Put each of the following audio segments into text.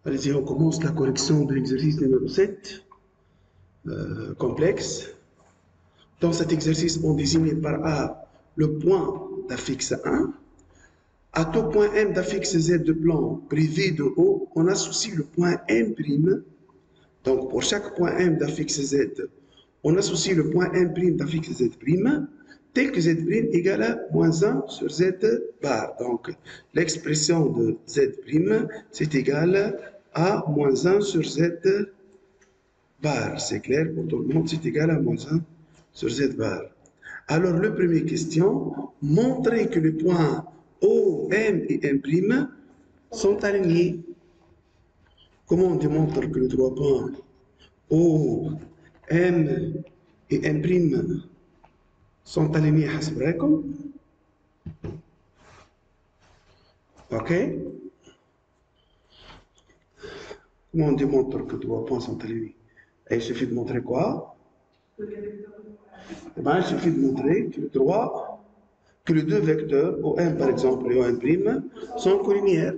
Allez-y, on commence la correction de l'exercice numéro 7, complexe. Dans cet exercice, on désigne par A le point d'affixe 1. À tout point M d'affixe Z de plan privé de O, on associe le point M'. Donc, pour chaque point M d'affixe Z, on associe le point M' d'affixe Z', tel que Z' égale à moins 1 sur Z bar. Donc, l'expression de Z', c'est égal à moins 1 sur Z bar. C'est clair pour tout le monde, c'est égal à moins 1 sur Z bar. Alors, la première question, montrer que les points O, M et M' sont alignés. Comment on démontre que les trois points O, M et M' sont alignés حسب رأيكم؟ Ok? Comment on démontre que trois points sont alignés? Et il suffit de montrer quoi? Eh bien, il suffit de montrer que les deux vecteurs, OM par exemple et OM', sont collinéaires.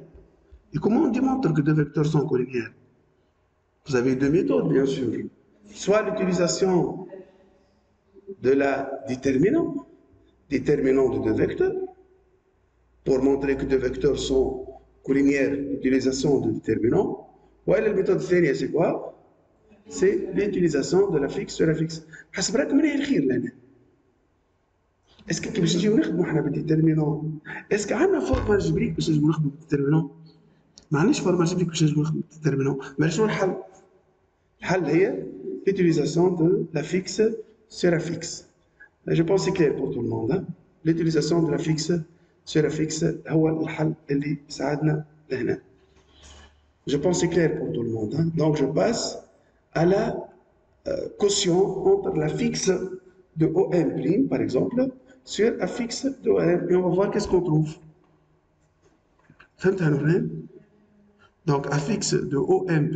Et comment on démontre que deux vecteurs sont collinéaires? Vous avez deux méthodes, bien sûr. Soit l'utilisation de la déterminant de deux vecteurs, pour montrer que deux vecteurs sont collinéaires, l'utilisation de déterminant. Ouais, la méthode thérienne, c'est quoi? C'est l'utilisation de la fixe sur la fixe. حسب من هي الخير لنا. اسكو كي باش نجيو نخدموا حنا بالديترمينون اسكو عندنا فورما جبريك باش نجيو نخدموا بالديترمينون؟ ما عندناش فورما جبريك باش نجيو نخدموا بالديترمينون. ما شنو الحل؟ الحل هي l'utilisation de la fixe sur la fixe. Je pense que c'est clair pour tout le monde. Hein? L'utilisation de la fixe sur la fixe هو الحل اللي ساعدنا لهنا. Je pense que c'est clair pour tout le monde. Hein? Donc je passe à la quotient entre la fixe de OM', par exemple, sur la fixe de OM. Et on va voir qu'est-ce qu'on trouve. Donc, à fixe de OM',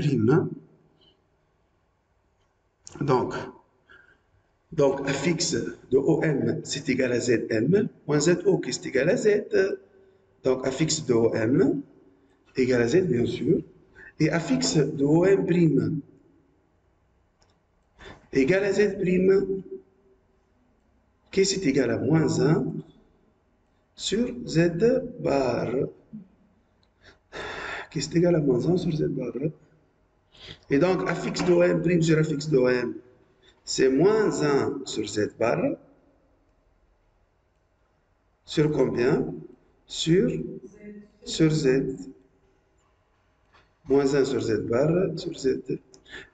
donc à fixe de OM, c'est égal à ZM, moins ZO qui est égal à Z. Donc, à fixe de OM égal à Z, bien sûr. Et à fixe de OM' égal à Z', qui est égal à moins 1 sur Z bar. Qui est égal à moins 1 sur Z bar. Et donc, à fixe de OM' sur à fixe de OM, c'est moins 1 sur Z bar. Sur combien? Sur Z. Moins 1 sur Z bar sur Z.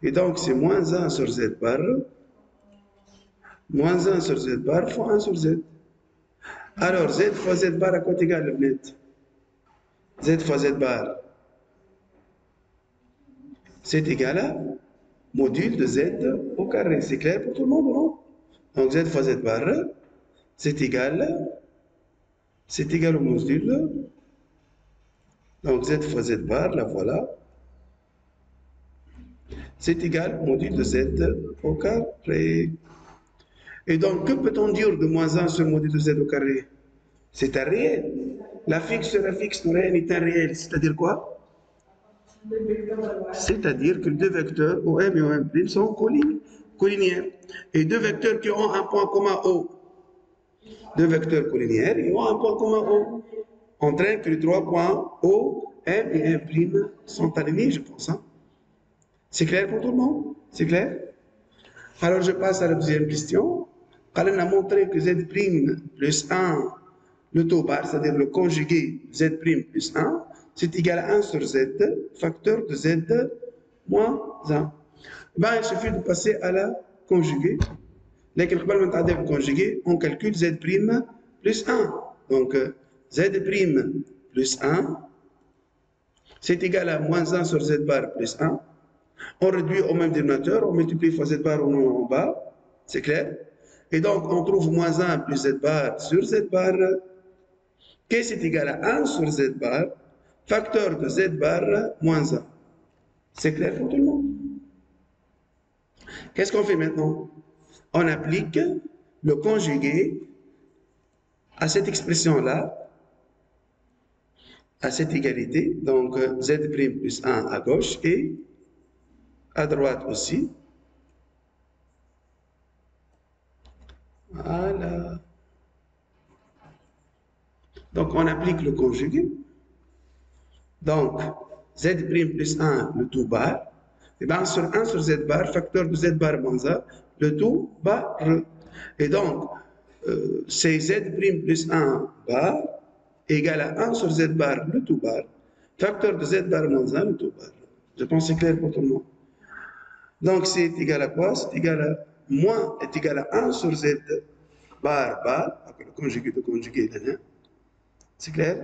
Et donc, c'est moins 1 sur Z bar. Moins 1 sur Z bar fois 1 sur Z. Alors, Z fois Z bar à quoi égal le net? Z fois Z bar, c'est égal à module de Z au carré. C'est clair pour tout le monde, non? Donc, Z fois Z bar, c'est égal au module. Donc, Z fois Z bar, la voilà. C'est égal au module de Z au carré. Et donc, que peut-on dire de moins 1 sur le module de Z au carré? C'est un réel. La fixe sur la fixe est un réel. C'est-à-dire quoi? C'est-à-dire que deux vecteurs OM et OM' sont collinéaires. Et deux vecteurs qui ont un point commun O. Deux vecteurs collinéaires, ils ont un point commun O. Entraîne que les trois points O, M et M' sont alignés, je pense. Hein? C'est clair pour tout le monde? C'est clair? Alors je passe à la deuxième question. Quand on a montré que Z' plus 1, le taux bar, c'est-à-dire le conjugué Z' plus 1, c'est égal à 1 sur Z, facteur de Z moins 1. Ben, il suffit de passer à la conjuguée. لكن قبل ما نتعدى بالconjugué, on calcule Z' plus 1. Donc, Z' plus 1, c'est égal à moins 1 sur Z bar plus 1. On réduit au même dénominateur, on multiplie fois Z bar en bas, c'est clair? Et donc, on trouve moins 1 plus Z bar sur Z bar, qui est égal à 1 sur Z bar, facteur de Z bar moins 1. C'est clair pour tout le monde? Qu'est-ce qu'on fait maintenant? On applique le conjugué à cette expression-là à cette égalité, donc z' plus 1 à gauche et à droite aussi. Voilà. Donc on applique le conjugué. Donc z' plus 1, le tout bar. Et bien sur 1 sur z bar, facteur de z bar moins 1, le tout bar. Et donc, c'est z' plus 1 bar égale à 1 sur z bar, le tout bar. Facteur de z bar moins 1, le tout bar. Je pense que c'est clair pour tout le monde. Donc, c'est égal à quoi? C'est égal à moins est égal à 1 sur z bar bar, avec le conjugué de conjugué, c'est clair?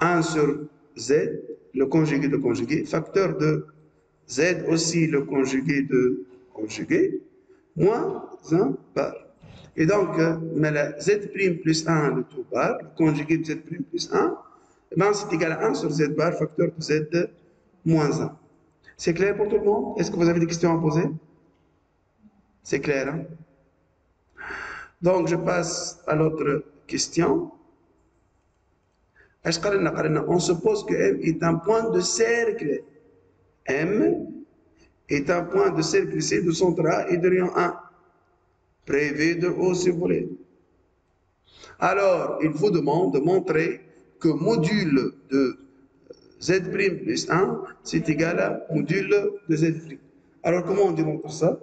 1 sur z, le conjugué de conjugué, facteur de z aussi le conjugué de conjugué, moins 1 bar. Et donc, mais la z' plus 1, le tout bar, le conjugué de z' plus 1, ben c'est égal à 1 sur z bar, facteur de z moins 1. C'est clair pour tout le monde? Est-ce que vous avez des questions à poser? C'est clair, hein? Donc, je passe à l'autre question. On suppose que M est un point de cercle. M est un point de cercle C de centre A et de rayon 1. Prévu de haut si vous voulez. Alors, il vous demande de montrer que module de Z' plus 1, c'est égal à module de Z'. Alors, comment on démontre ça?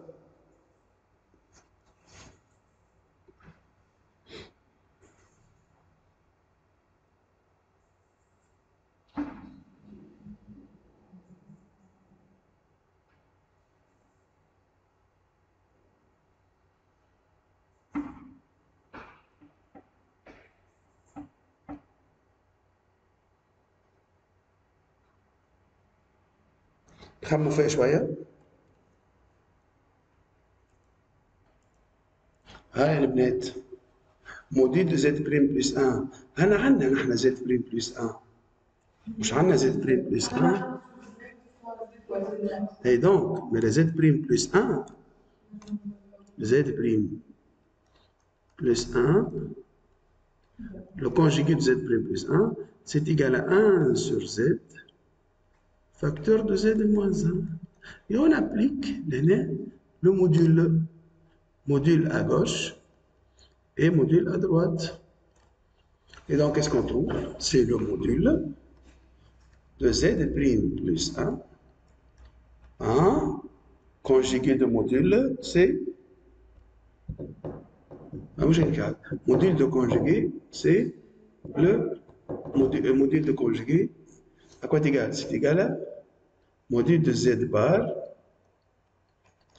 خموا فيها شوية. هاي البنات موديل دو زد بريم بلس 1. أنا عندنا نحن زد بريم بلس 1. مش عندنا زد بريم بلس 1. Et donc, mais le Z' plus 1, Z' plus 1, le conjugué de Z' plus 1, c'est égal à 1 sur Z, facteur de Z moins 1. Et on applique le module à gauche et module à droite. Et donc, qu'est-ce qu'on trouve? C'est le module de Z' plus 1, conjugué de module, c'est module de conjugué, c'est le module de conjugué. À quoi c'est égal? C'est égal à module de Z bar,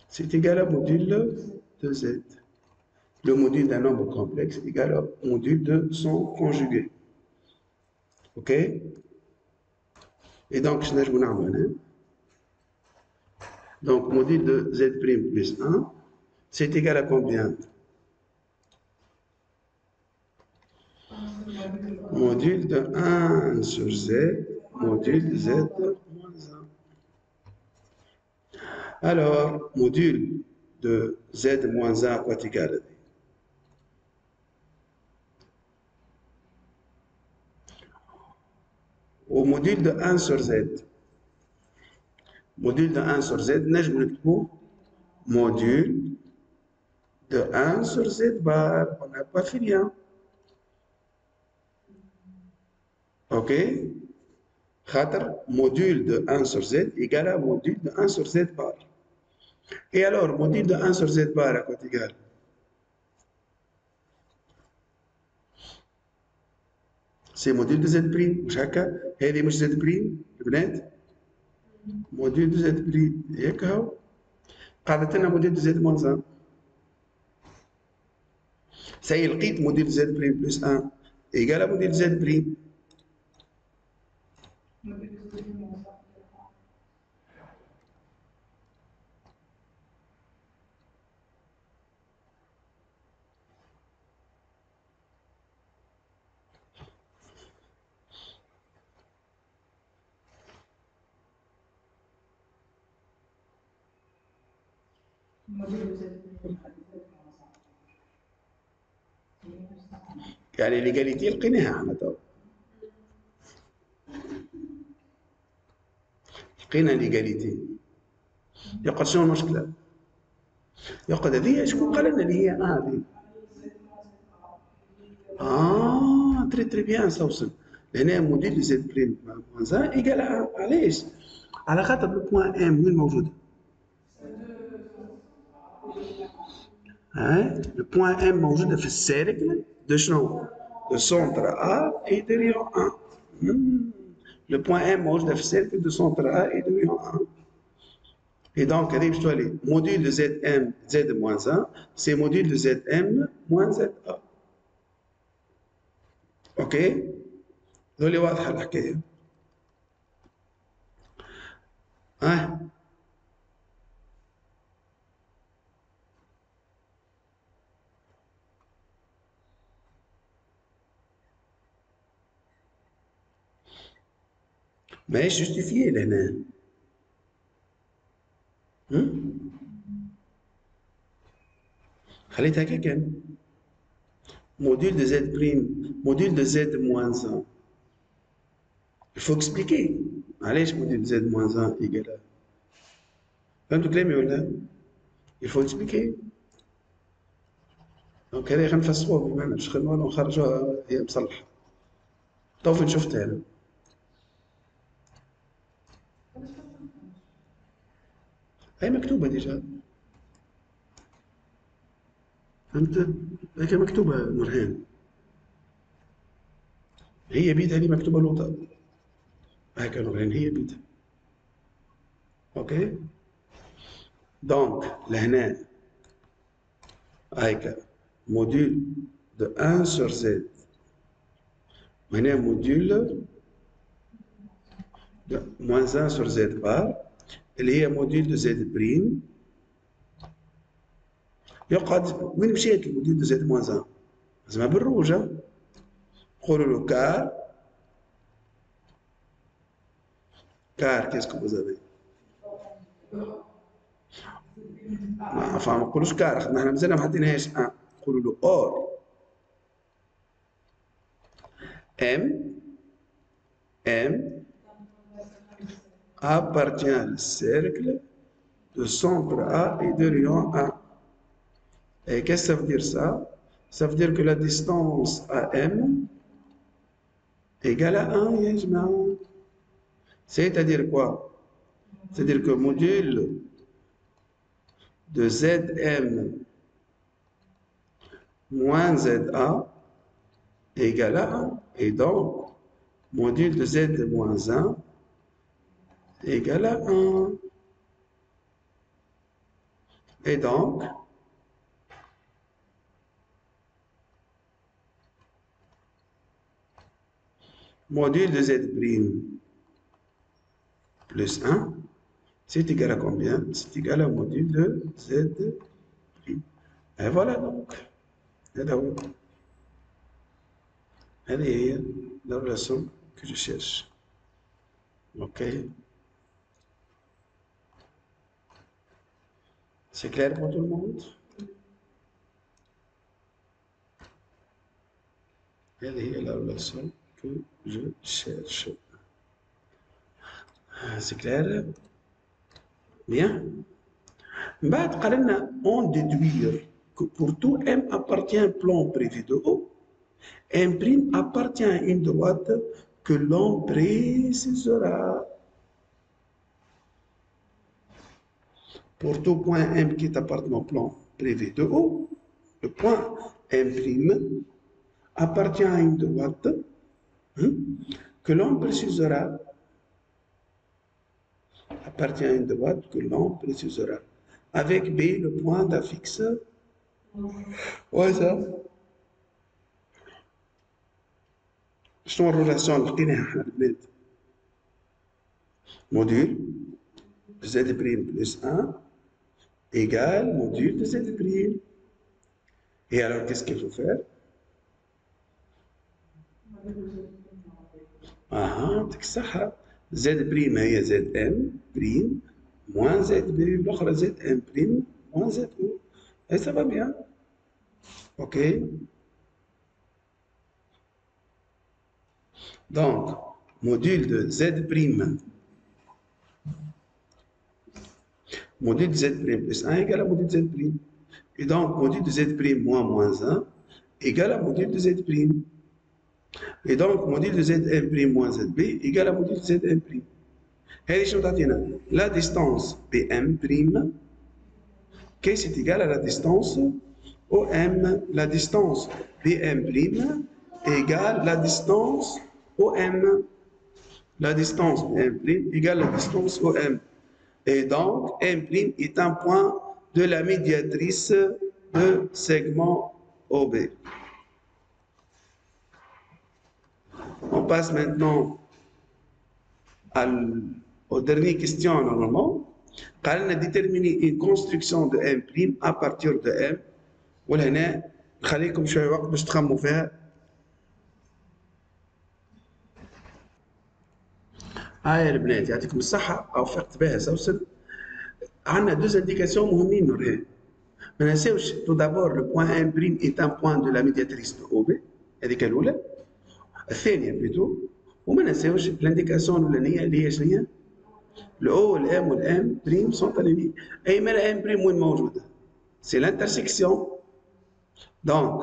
c'est égal à module de Z. Le module d'un nombre complexe est égal au module de son conjugué. OK? Et donc, je vais vous donc, module de Z' plus 1, c'est égal à combien? Module de 1 sur Z, module de Z moins 1. Alors, module de Z moins 1 à quoi est égal? Au module de 1 sur Z. Module de 1 sur Z, نجم نكتبو module de 1 sur Z bar. On n'a pas fait rien. OK? Module de 1 sur Z égale à module de 1 sur Z bar. Et alors, module de 1 sur Z bar à quoi est égal? C'est module de Z prime. مش هكا؟ هذه مش Z prime البنات؟ module de Z prime هيك هو. قاعدة لنا module de Z moins 1. سي لقيت module de Z prime plus 1 égal à module de Z prime. يعني ليجاليتي لقيناها احنا تو. لقينا ليغاليتي. يقعد شنو المشكله؟ يقعد هذه شكون قال لنا اللي هي هذه؟ تري تري بيان سوسن. هنا موديل دو زد بريم موان زان ايكال علاش؟ على خاطر لو بوان ام وين موجود؟ لو بوان ام موجوده في السيركل دو شنو؟ دو سونتر ا اي دو ريون 1. لو بوان ام موجوده في السيركل دو سونتر ا اي دو ريون 1. Et donc, هذه باش تولي موديل دو زد ام زد موان 1 سي موديل دو زد ام موان زد ا. اوكي؟ ذولي واضحه الحكايه. ماهيش جوستيفيي لهنا. خليتها هكا كان موديل دو زد بريم موديل دو زد موان 1. الفو اكسبليكي علاش موديل دو زد موان 1 ايكال. فهمتوا كلامي ولا؟ الفو اكسبليكي. دونك هذه غنفسروها بما مش خدمه ونخرجوها هي مصلحه. تو فين شفتها انا؟ هي مكتوبه ديجا. فهمت؟ هيك مكتوبه نورهان. هي بيتها اللي مكتوبه لوطا. هكا نورهان هي بيتها. اوكي؟ دونك لهنا هيك موديل de 1 sur Z. وهنا موديل de moins 1 sur Z bar اللي هي موديل دو زد بريم. يقعد وين مشيت الموديل دو زد موان 1؟ لازمها بالروج. نقولوا له كار كيسكو فوزافي. ما نقولوش كار، حنا مازال ما حطيناهاش. نقولوا له اور M appartient au cercle de centre A et de rayon 1. Et qu'est-ce que ça veut dire ça? Ça veut dire que la distance AM égale à 1, Yajma. C'est-à-dire quoi? C'est-à-dire que module de Zm moins Za égale à 1. Et donc, module de Z moins 1 égale à 1. Et donc, module de Z' plus 1, c'est égal à combien? C'est égal à module de Z'. Et voilà donc. هذه la relation que je cherche. Ok. C'est clair pour tout le monde? هذه هي la relation que je cherche. C'est clair? Bien. بعد قالنا on déduire que pour tout M appartient un plan privé de O, M' appartient à une droite que l'on précisera. Pour tout point M qui est appartenant au plan privé de O, le point M' appartient à une droite que l'on précisera. Appartient à une droite que l'on précisera. Avec B, le point d'affixe. Ouais, ça. شنو الريلاسيون اللي لقيناها احنا البنات؟ موديل Z' plus 1 égale module de Z'. Et alors, qu'est-ce qu'il faut faire? يعطيك الصحة. Z' هي Zm prime moins Z', l'autre Zm prime moins Zo. Et ça va bien. Ok. Donc, module de Z' Module de Z' plus 1 égale à module de Z'. Et donc, module de Z' moins 1 égale à module de Z'. Et donc, module de Zn' moins Zb égale à module de Zn'. هذه شنو تعطينا؟ La distance Bm', qu'est-ce est égal à la distance OM? La distance Bm' égale la distance OM. La distance Bm' égale la distance OM. Et donc, M' est un point de la médiatrice de segment OB. On passe maintenant aux dernières questions normalement. Quand on a déterminé une construction de M' à partir de M, وهنا نخليكم شويه وقت باش تخمموا فيها. هاي البنات يعطيكم الصحه او فقت بها سوسن. عندنا deux indications مهمين نوريها. ما ننساوش tout d'abord le point M' est un point de la médiatrice de OB. هذيك الاولى. الثانيه بليتو. وما ننساوش الانديكاسيون الاولانيه اللي هي شنو هي؟ الاو والام والام بريم سونت اليني. اي ما الام بريم وين موجوده؟ سي l'intersection. Donc,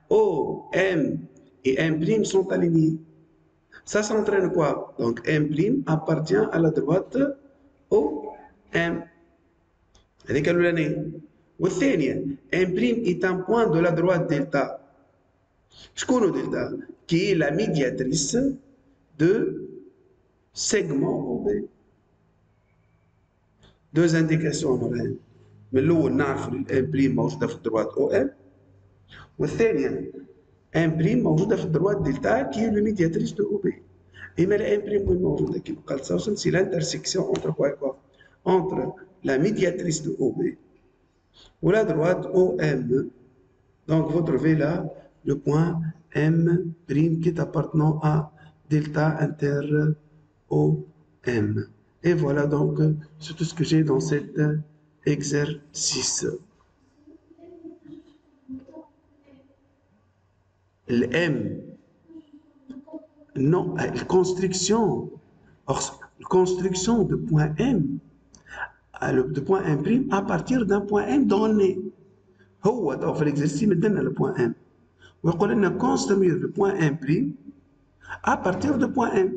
O, M et M' sont alignés. Ça s'entraîne quoi? Donc, M' appartient à la droite O, M. هذيك الأولانية. والثانية M' est un point de la droite delta. شكون delta? Qui est la médiatrice de segment OB. Deux indications هنا. من الأول نعرف M' موجودة في الدروات OM. والثانية M' موجودة في الدروات دلتا كي لو ميدياتريس دو او بي. اما لا M' وين موجودة كيما قال ساوسن سي لانترسيكسيون اونتر كوا كوا اونتر لا ميدياتريس دو او بي و لا دروات او ام. Donc vous trouvez là le point M' qui est appartenant à delta inter OM. Et voilà donc c'est tout ce que j'ai dans cet exercice. Le M, non, la construction de point M, de point M' à partir d'un point M donné. هو تو في l'exercice مدلنا le point M ويقول لنا construire le point M' à partir de point M.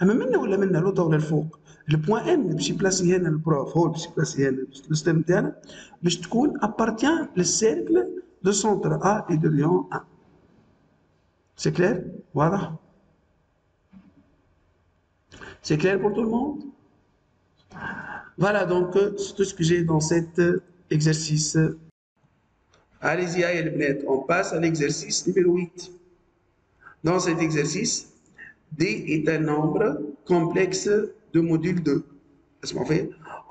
اما منا ولا منا لو ولا الفوق le point M اللي باش يبلاسي هنا البروف هو اللي باش يبلاسي هنا السيستم تاعنا باش تكون appartient للسيركل de centre A et de rayon 1. C'est clair? Voilà. C'est clair pour tout le monde? Voilà donc c'est tout ce que j'ai dans cet exercice. Allez-y, les bnettes, on passe à l'exercice numéro 8. Dans cet exercice, D est un nombre complexe de module 2.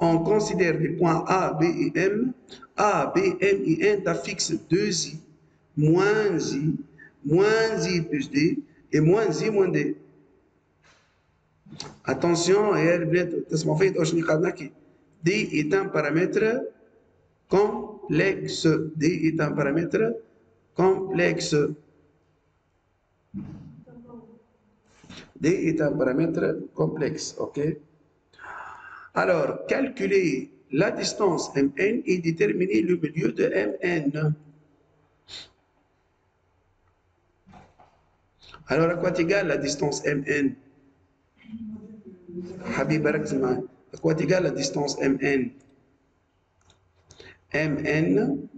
On considère les points A, B et M. A, B, M et N affixent 2i, moins i plus D et moins i moins D. Attention, D est un paramètre complexe. D est un paramètre complexe. D est un paramètre complexe, ok? Alors, calculer la distance Mn et déterminer le milieu de Mn. Alors, à quoi est égale la distance Mn? Habib, à quoi est égale la distance Mn? Mn,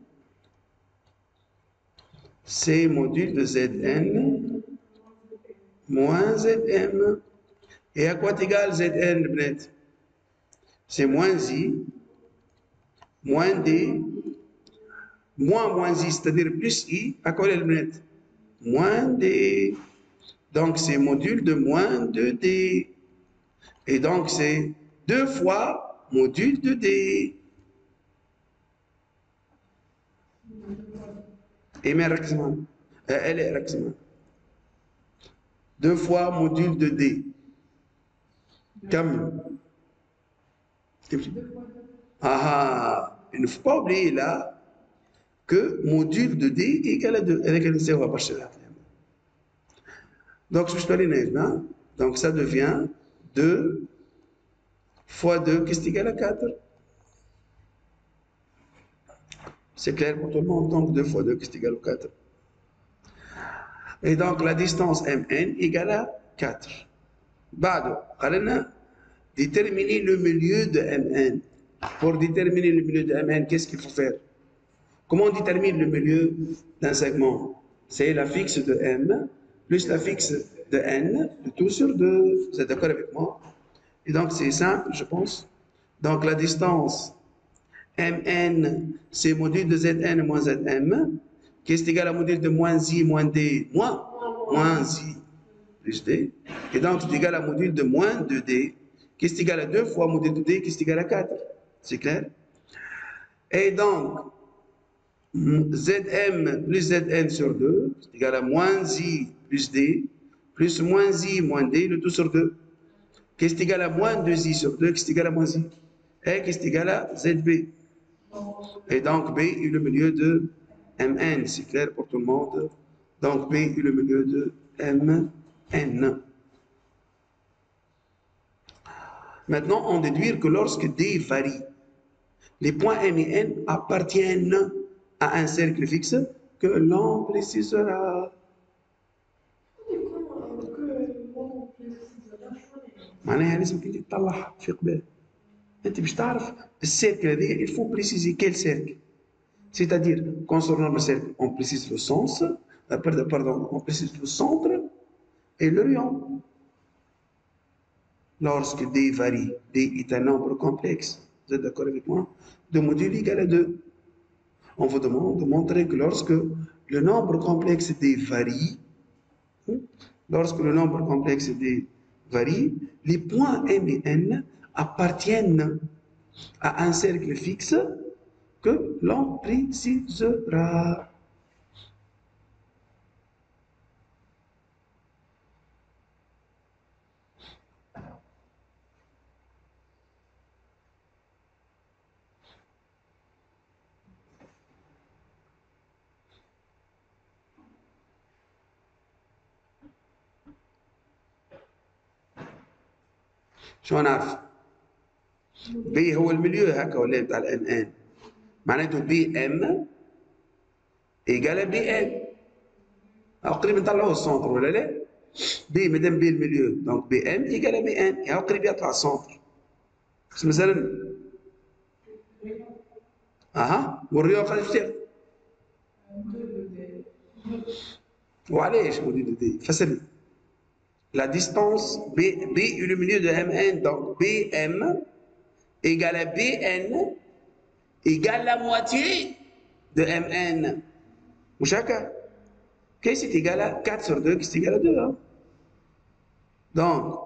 c'est module de Zn moins Zm. Et à quoi est égal Zn, Bnet? C'est moins i, moins d, moins i, c'est-à-dire plus i, à quoi est le Bnet? Moins d. Donc c'est module de moins 2d. Et donc c'est 2 fois module de d. Et mais elle est Raxman. 2 fois module de d. Comme. Ah, il ne faut pas oublier là que module de d égale à 2. Donc, je peux aller donc ça devient 2 fois 2, qu'est-ce qui est égal à 4? C'est clair pour tout le monde, donc 2 fois 2 qui est égal à 4. Et donc la distance mn égale à 4. بعده قالنا déterminer le milieu de mn. Pour déterminer le milieu de mn, qu'est-ce qu'il faut faire? Comment on détermine le milieu d'un segment? C'est la fixe de m plus la fixe de n, le tout sur 2. Vous êtes d'accord avec moi? Et donc c'est simple, je pense. Donc la distance mn, c'est module de zn moins zm, qui est égal à module de moins i moins d moins i plus d. Et donc c'est égal à module de moins 2d, qui est égal à 2 fois module de d, qui est égal à 4. C'est clair? Et donc, Zm plus Zn sur 2, c'est égal à moins I plus D, plus moins I moins D, le tout sur 2, qui est égal à moins 2I sur 2, qui est égal à moins I, et qui est égal à Zb. Et donc, B est le milieu de Mn, c'est clair pour tout le monde. Donc, B est le milieu de Mn. Maintenant, on déduit que lorsque D varie, les points M et N appartiennent à un cercle fixe que l'on précisera. معناها لازم كي تطلع في قبال انت باش تعرف السيركل هذا il faut préciser quel cercle, c'est-à-dire concernant le cercle on précise le sens, pardon, on précise le centre et le rayon. Lorsque D varie, D est un nombre complexe, vous êtes d'accord avec moi, de module égal à 2. On vous demande de montrer que lorsque le nombre complexe D varie, lorsque le nombre complexe D varie, les points M et N appartiennent à un cercle fixe que l'on précisera. شو نعرف؟ بي هو المليو هكا ولا بتاع الان ان معناته بي ام ايجال بي ام او قريب نطلعوه السونتر ولا لا؟ بي مادام بي المليو دونك بي ام ايجال بي ان او قريب يطلع السونتر بس مثلا اها والرياض قاعد تشتغل وعلاش موديل دي فسرني. La distance B est le milieu de Mn, donc Bm égale à Bn égale la moitié de Mn. مش هكا؟ Qui c'est égal à 4 sur 2, qui c'est égal à 2. Hein? Donc,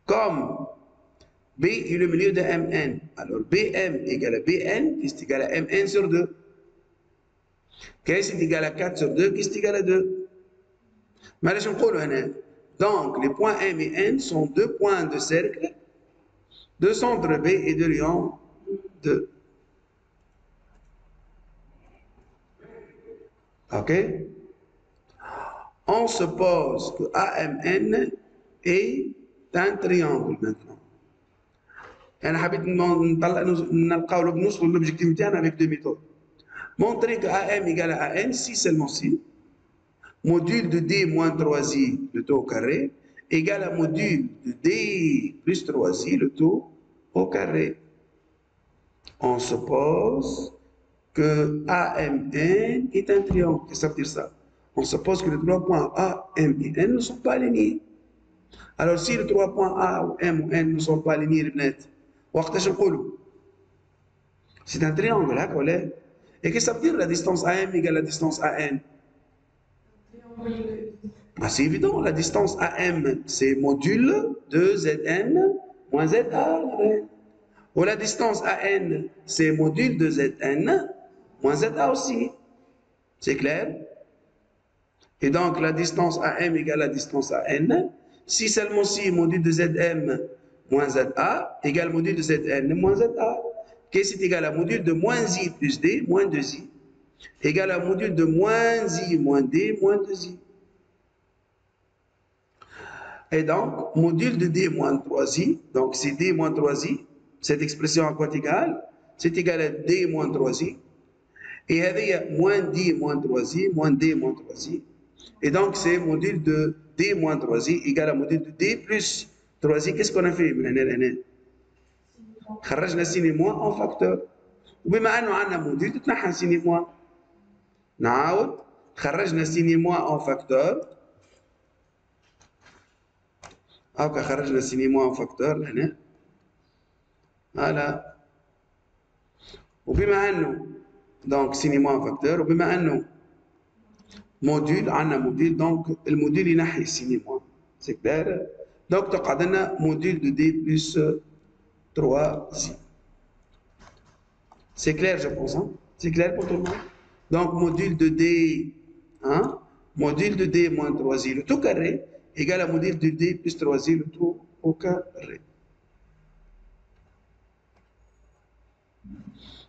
comme B est le milieu de Mn, alors Bm égale à Bn, qui c'est égal à Mn sur 2. Qui c'est égal à 4 sur 2, qui c'est égal à 2. معليش نقولوا هنا. Donc, les points M et N sont deux points de cercle de centre B et de rayon 2. OK? On suppose que AMN est un triangle maintenant. أنا حبيت نلقاو نوصلوا l'objectif نتاعنا avec deux méthodes. Montrer que AM égale à AN si seulement si module de D moins 3i le tout au carré égale à module de D plus 3i le tout au carré. On suppose que AMN est un triangle. Qu'est-ce que ça veut dire ça? On suppose que les trois points A, M et N ne sont pas alignés. Alors si les trois points A ou M ou N ne sont pas alignés, les bnets, c'est un triangle, hein, collègue. Et qu'est-ce que ça veut dire la distance AM égale la distance AN? Ah, c'est évident, la distance AM, c'est module de Zn moins Za. Ou la distance AN, c'est module de Zn moins Za aussi. C'est clair? Et donc, la distance AM égale la distance AN. Si seulement si module de Zm moins Za égale module de Zn moins Za. Qu'est-ce qui est égal à module de moins I plus D moins 2I égale à module de moins I moins D moins 2I. Et donc, module de D moins 3I, donc c'est D moins 3I, cette expression à quoi égale? c'est égal à D moins 3i. Et هذه moins D moins 3i, moins D moins 3i. Et donc, c'est module de D moins 3i égal à module de D plus 3i. Qu'est-ce qu'on a fait من هنا لهنا؟ خرجنا سيني موان en facteur. وبما أنه عندنا موديل تتنحى سيني موان. نعاود خرجنا سيني موان en facteur. هاكا خرجنا سيني موان en facteur لهنا. فوالا. وبما أنه donc سيني موان en facteur وبما أنه موديل عندنا موديل دونك الموديل ينحي سيني موان. سي كلير؟ دونك تقعد لنا موديل دو دي بلس 3i. C'est clair, je pense. Hein? C'est clair pour tout le monde? Donc, module de D, hein? Module de D moins 3i, le tout carré, égale à module de D plus 3i, le tout au carré.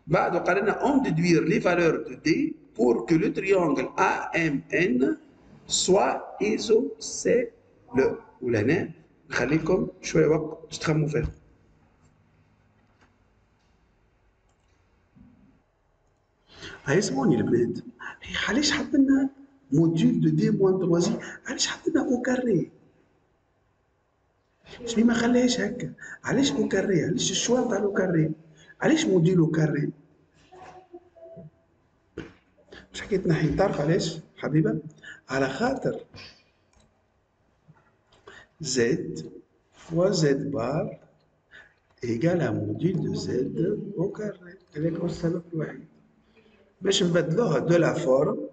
بعد قررنا on déduire les valeurs de D pour que le triangle AMN soit isocèle. ولهنا نخليكم شوية وقت باش تخمموا فيه. هيسمعوني البنات، علاش حط لنا موديول دو دي موان 3 علاش حط لنا او كاري؟ شنو ما خلاهاش هكا؟ علاش او كاري؟ علاش الشوا تاع لو كاري؟ علاش موديول او كاري؟ مش حكيت نحي تعرف علاش حبيبه؟ على خاطر زد فوا زد بار ايكال ا موديول دو زد او كاري. هذاك هو السبب الوحيد. باش نبدلوها دو لا فورم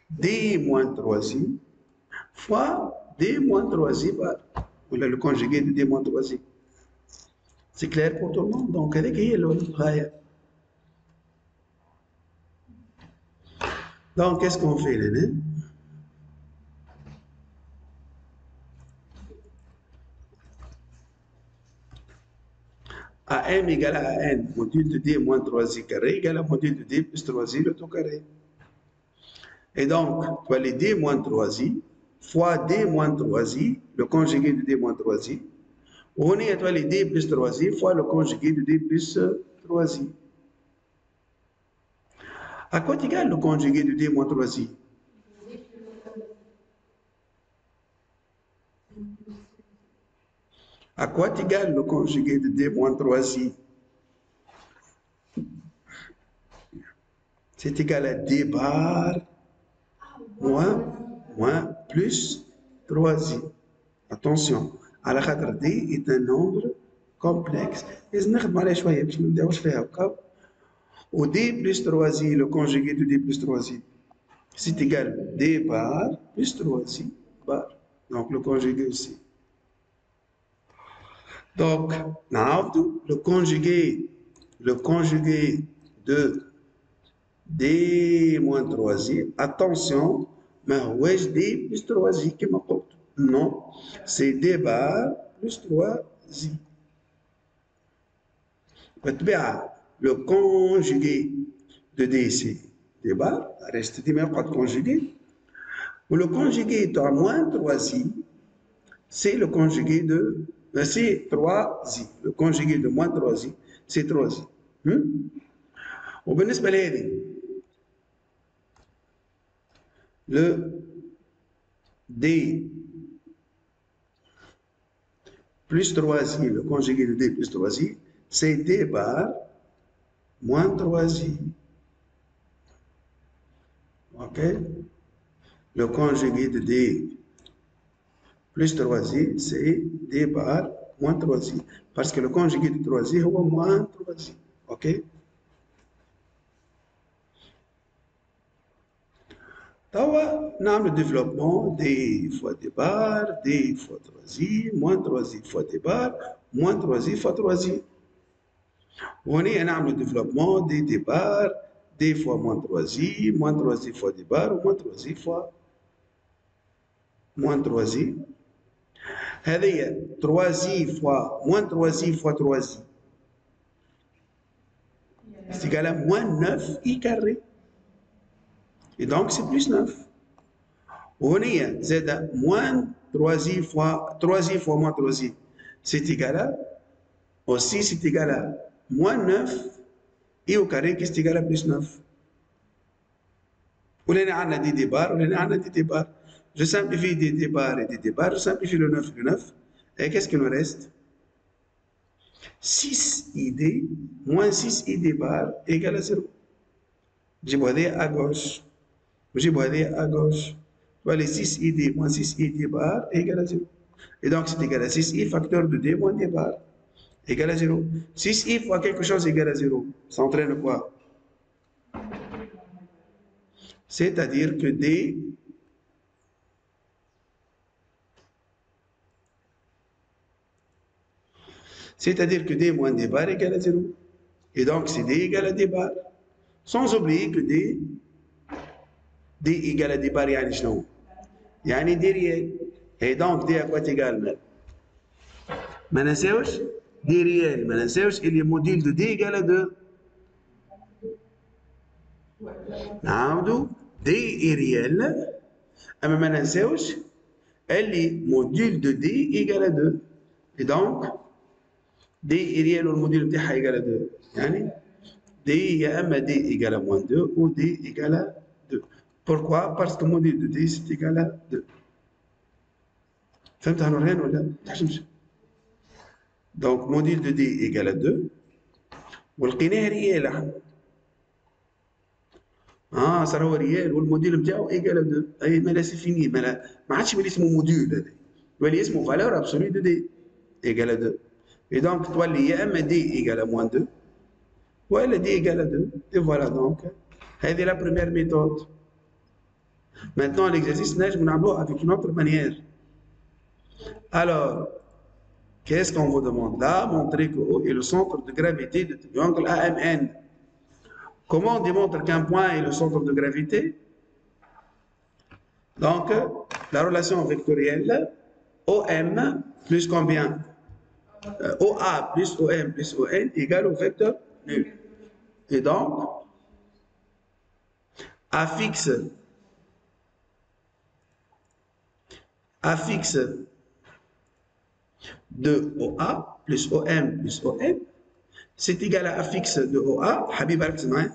دي موان 3i فوا دي موان 3i بار ولا لو كونجيغي دو دي موان 3i. سي كلير بور تو الموند. دونك هذيك هي الغايه. دونك كيسكون في لهنا؟ AM égale à N, module de D moins 3i carré égale à module de D plus 3i le tout carré. Et donc, tu as les D moins 3i fois D moins 3i, le conjugué de D moins 3i. On est à les D plus 3i fois le conjugué de D plus 3i. À quoi égale le conjugué de D moins 3i? À quoi égale le conjugué de D moins 3i? C'est égal à D bar moins plus 3i. Attention, à la khatra D est un nombre complexe. لازم نخدم عليه شوية باش ما نبداوش فيها هكا. و D plus 3i, le conjugué de D plus 3i, c'est égal à D bar plus 3i bar. Donc le conjugué aussi. Donc, le conjugué de D moins 3i, attention, mais ouais, D plus 3i qui m'apporte. Non, c'est D bar plus 3i. Le conjugué de D, c'est D bar, reste D mais pas de conjugué. Ou le conjugué de moins 3i, c'est le conjugué de c'est 3i. Le conjugué de moins 3i, c'est 3i. وبالنسبة لهذه le D plus 3i, le conjugué de D plus 3i, c'est D bar moins 3i. Ok? Le conjugué de D plus 3i, c'est D bar moins 3i. Parce que le conjugué de 3i est moins 3i. Ok? نعمل développement D fois D bar, D fois 3i, moins 3i fois D bar, moins 3i fois 3i. وهنا نعمل développement D D bar, D fois moins 3i, moins 3i fois D bar, moins 3i fois moins 3i. هذه 3i fois moins 3i fois 3i. C'est égal à moins 9i carré. Et donc, c'est plus 9. وهنا زاد moins 3i fois moins 3i. C'est égal à, aussi c'est égal à moins 9 I au carré qui est égal à plus 9. Ou l'année on a dit des bars, ou l'année on a dit des bars. Je simplifie des bars et des bars, je simplifie le 9 et le 9. Et qu'est-ce qu'il nous reste? 6 id moins 6 id bar égale à 0. J'ai boidé à gauche. J'ai boidé à gauche. Les 6 id moins 6 id bar égale à 0. Et donc c'est égal à 6i facteur de d moins d bar égale à 0. 6i fois quelque chose égale à 0. Ça entraîne quoi? C'est-à-dire que d moins d bar égale à 0. Et donc c'est d égale à d bar. Sans oublier que d égale à d bar يعني شنو؟ يعني d réel. Et donc d à quoi égal? ما ننساوش دي ريال، ما ننساوش اللي موديل دو دي ايكال 2. نعاودو دي اي ريال، اما ما ننساوش اللي موديل دو دي ايكال 2. اي دونك دي اي ريال والموديل نتاعها ايكال 2، يعني دي يا اما دي ايكال موان 2 ou دي ايكال 2. Pourquoi? Parce que module de d c'est égal à 2. فهمت هنورهان ولا ما تحشمش؟ Donc module de d égale à 2 ولقيناه ريال احنا. صار هو ريال والموديل نتاعو ايجال 2. اي مالا سي فيني، ما عادش يولي اسمه موديول هذا، يولي اسمه فالور ابسولي دو دي ايجال 2. اي دونك تولي يا اما دي ايجال موان 2 والا دي ايجال 2. اي فوالا دونك هذه لا بروميير ميثود. Maintenant l'exercice نجم نعملوه avec une autre manière. Alors qu'est-ce qu'on vous demande là? Montrer que O est le centre de gravité du triangle AMN. Comment on démontre qu'un point est le centre de gravité? Donc, la relation vectorielle OM plus combien? OA plus OM plus ON égale au vecteur nul. Et donc, A fixe de OA plus OM plus ON, c'est égal à A fixe de OA, Habib Al-Kzmaï,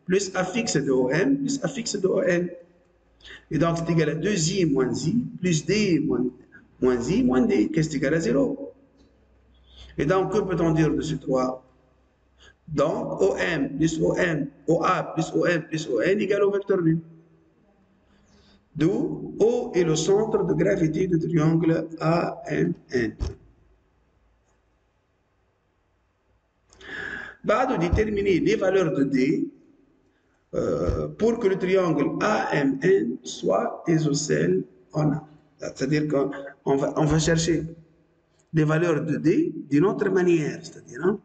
plus A fixe de OM plus A fixe de ON. Et donc, c'est égal à 2i moins i plus d moins i moins d, qui est égal à 0. Et donc, que peut-on dire de ces 3? Donc, OM plus OM, OA plus OM plus ON égale au vecteur nul. D'où O est le centre de gravité du triangle AMN. بعد déterminer les valeurs de D pour que le triangle AMN soit isocèle en A. C'est-à-dire qu'on va chercher les valeurs de D d'une autre manière, c'est-à-dire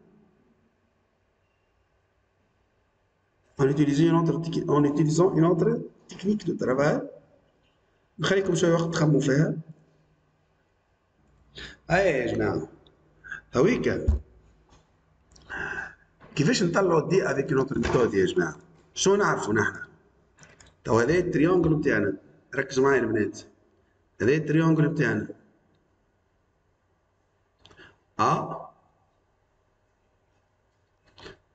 en utilisant une autre technique de travail. نخليكم شويه وقت تخمموا فيها. يا جماعه هويك كيفاش نطلعوا دي افيك اون اوتر ميثود يا جماعه؟ شو نعرفوا نحن؟ تو هذا التريونجل بتاعنا، ركزوا معايا البنات، هذا التريونجل بتاعنا A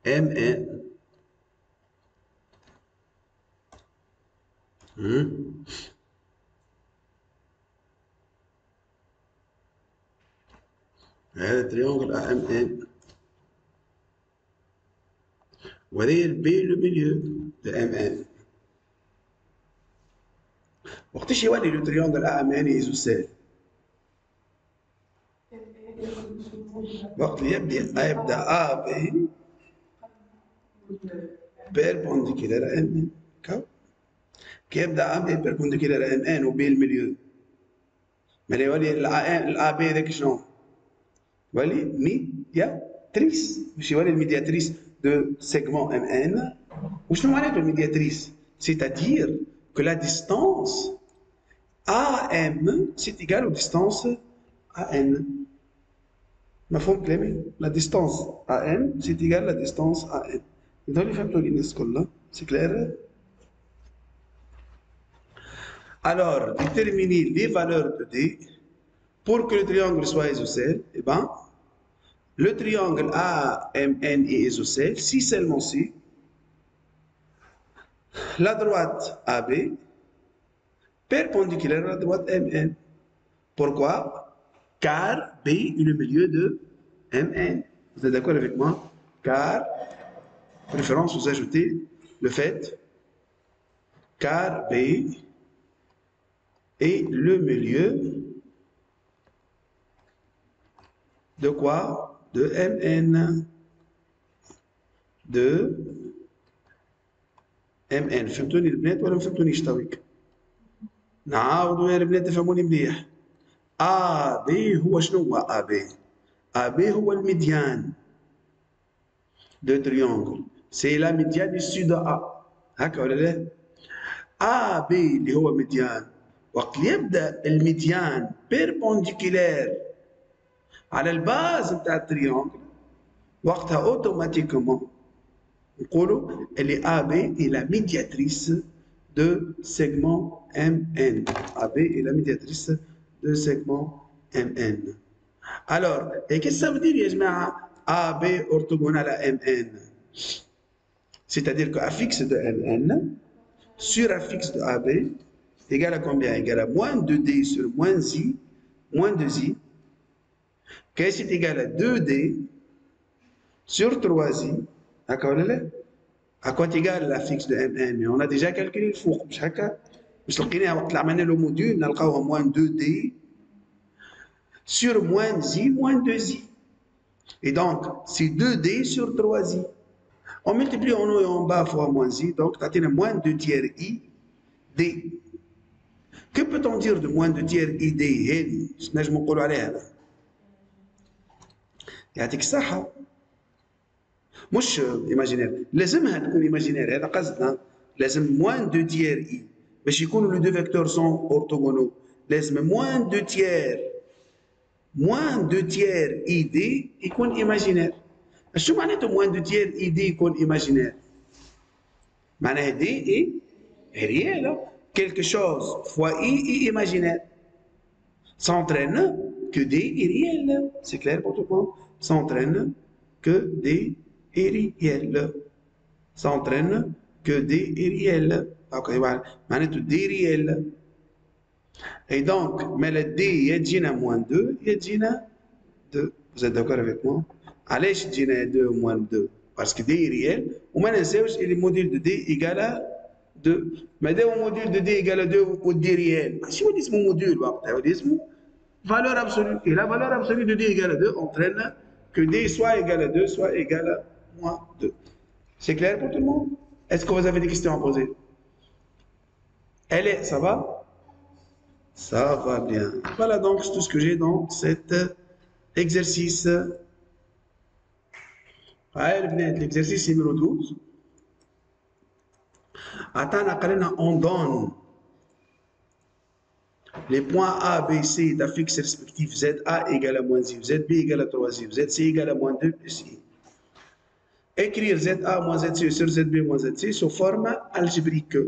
M N هذا التريونجل AMN وهذه البي لو ميليو دو MN. وقتاش يولي لو تريونجل AMN ايزوسيل؟ وقت اللي يبدا A B بيربونديكولار MN. كي يبدا A B بيربونديكولار MN وبي الميليو، ملي يولي الA B هذاك شنو؟ يولي ميدياتريس، باش يولي الميدياتريس de segment MN. Ou je demande de médiatrice, c'est-à-dire que la distance AM c'est égal aux distances AN. Ma forme clé, la distance AM c'est égal à la distance AN. Et dans les facteurs là, c'est clair? Alors, déterminer les valeurs de D pour que le triangle soit isocèle. Eh ben, le triangle AMN est isocèle si seulement si la droite AB perpendiculaire à la droite MN. Pourquoi? Car B est le milieu de MN. Vous êtes d'accord avec moi? Car, préférence, vous ajoutez le fait, car B est le milieu de quoi? De MN. De MN. فهمتوني البنات ولا ما فهمتونيش تويك؟ نعاودوا يا البنات تفهموني مليح. AB هو شنو هو AB؟ AB هو الميديان de triangle. C'est la médiane issue de A. هكا ولا لا؟ AB اللي هو ميديان. وقت يبدا الميديان بيربونديكولير على الباز نتاع التريانجل وقتها اوتوماتيكومون نقولوا اللي AB est la médiatrice de segment MN. AB est la médiatrice de segment MN. Alors, et qu'est-ce que ça veut dire يا جماعه AB orthogonal à MN? C'est-à-dire que affixe de MN sur affixe de AB égale à combien? Égale à moins 2D sur moins I, moins 2I, qui est égal à 2D sur 3I, d'accord? À quoi égale l'affixe de MN? Mais on a déjà calculé le four, مش هكا؟ مش لقيناها وقت اللي عملنا له موديول نلقاوها moins 2D sur moins I, moins 2I. Et donc, c'est 2D sur 3I. On multiplie en haut et en bas fois moins I, donc tu as moins 2 tiers I, D. Que peut-on dire de moins 2 tiers I, D? هذه اش نجمو نقولوا عليها هذا؟ يعطيك الصحة. مش ايماجينير، لازمها تكون ايماجينير، هذا قصدنا. لازم موان 2 تيير اي باش يكونوا لو دو فيكتور سون اورتوغونو. لازم موان 2 تيير اي دي يكون ايماجينير. شو معناته موان 2 تيير اي دي يكون ايماجينير؟ معناها دي اي ريال. quelque chose fois i est imaginaire. S'entraîne que d est réel. C'est clair pour tout le monde? S'entraîne que d est réel. S'entraîne que d est réel. Ok, voilà. معناته d est réel. Et donc, mais le d يجينا moins 2, يجينا 2. Vous êtes d'accord avec moi? علاش يجينا 2 moins 2? Parce que d est réel. وما ننساوش اللي موديل de d égale à 2. ما دام موديل de d égale à 2 و d réel ماشي ولي اسمه موديل وقتها ولي اسمه valeur absolue. Et la valeur absolue de d égale à 2 entraîne que d soit égal à 2 soit égal à moins 2. C'est clair pour tout le monde? Est-ce que vous avez des questions à poser? Elle est, ça va? Ça va bien. Voilà donc tout ce que j'ai dans cet exercice. Allez, l'exercice numéro 12. Attends, on donne les points A, B, C d'affixes respectifs ZA égale à moins I, ZB égale à 3I, ZC égale à moins 2 plus I. Écrire ZA moins ZC sur ZB moins ZC sous forme algébrique.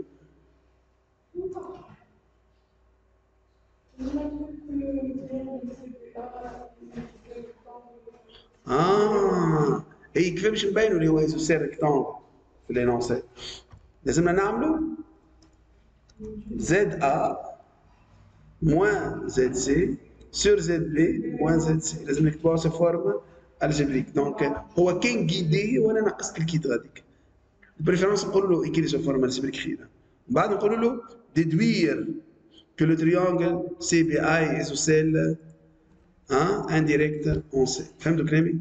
Et كيف باش نبينوا اللي هو يسير ريكتانجل في لينونسي؟ لازمنا نعملوا ZA moins ZC sur ZB moins ZC. لازم نكتبوها سو فورم الجبريك. دونك هو كان جيدي وانا نقصت الكيت غاديك. بريفيرونس نقولوا له ايكري سو فورم الجبريك خير. من بعد نقولوا له ديدوير que le triangle CBI est isocèle indirect en C. فهمتوا كلامي؟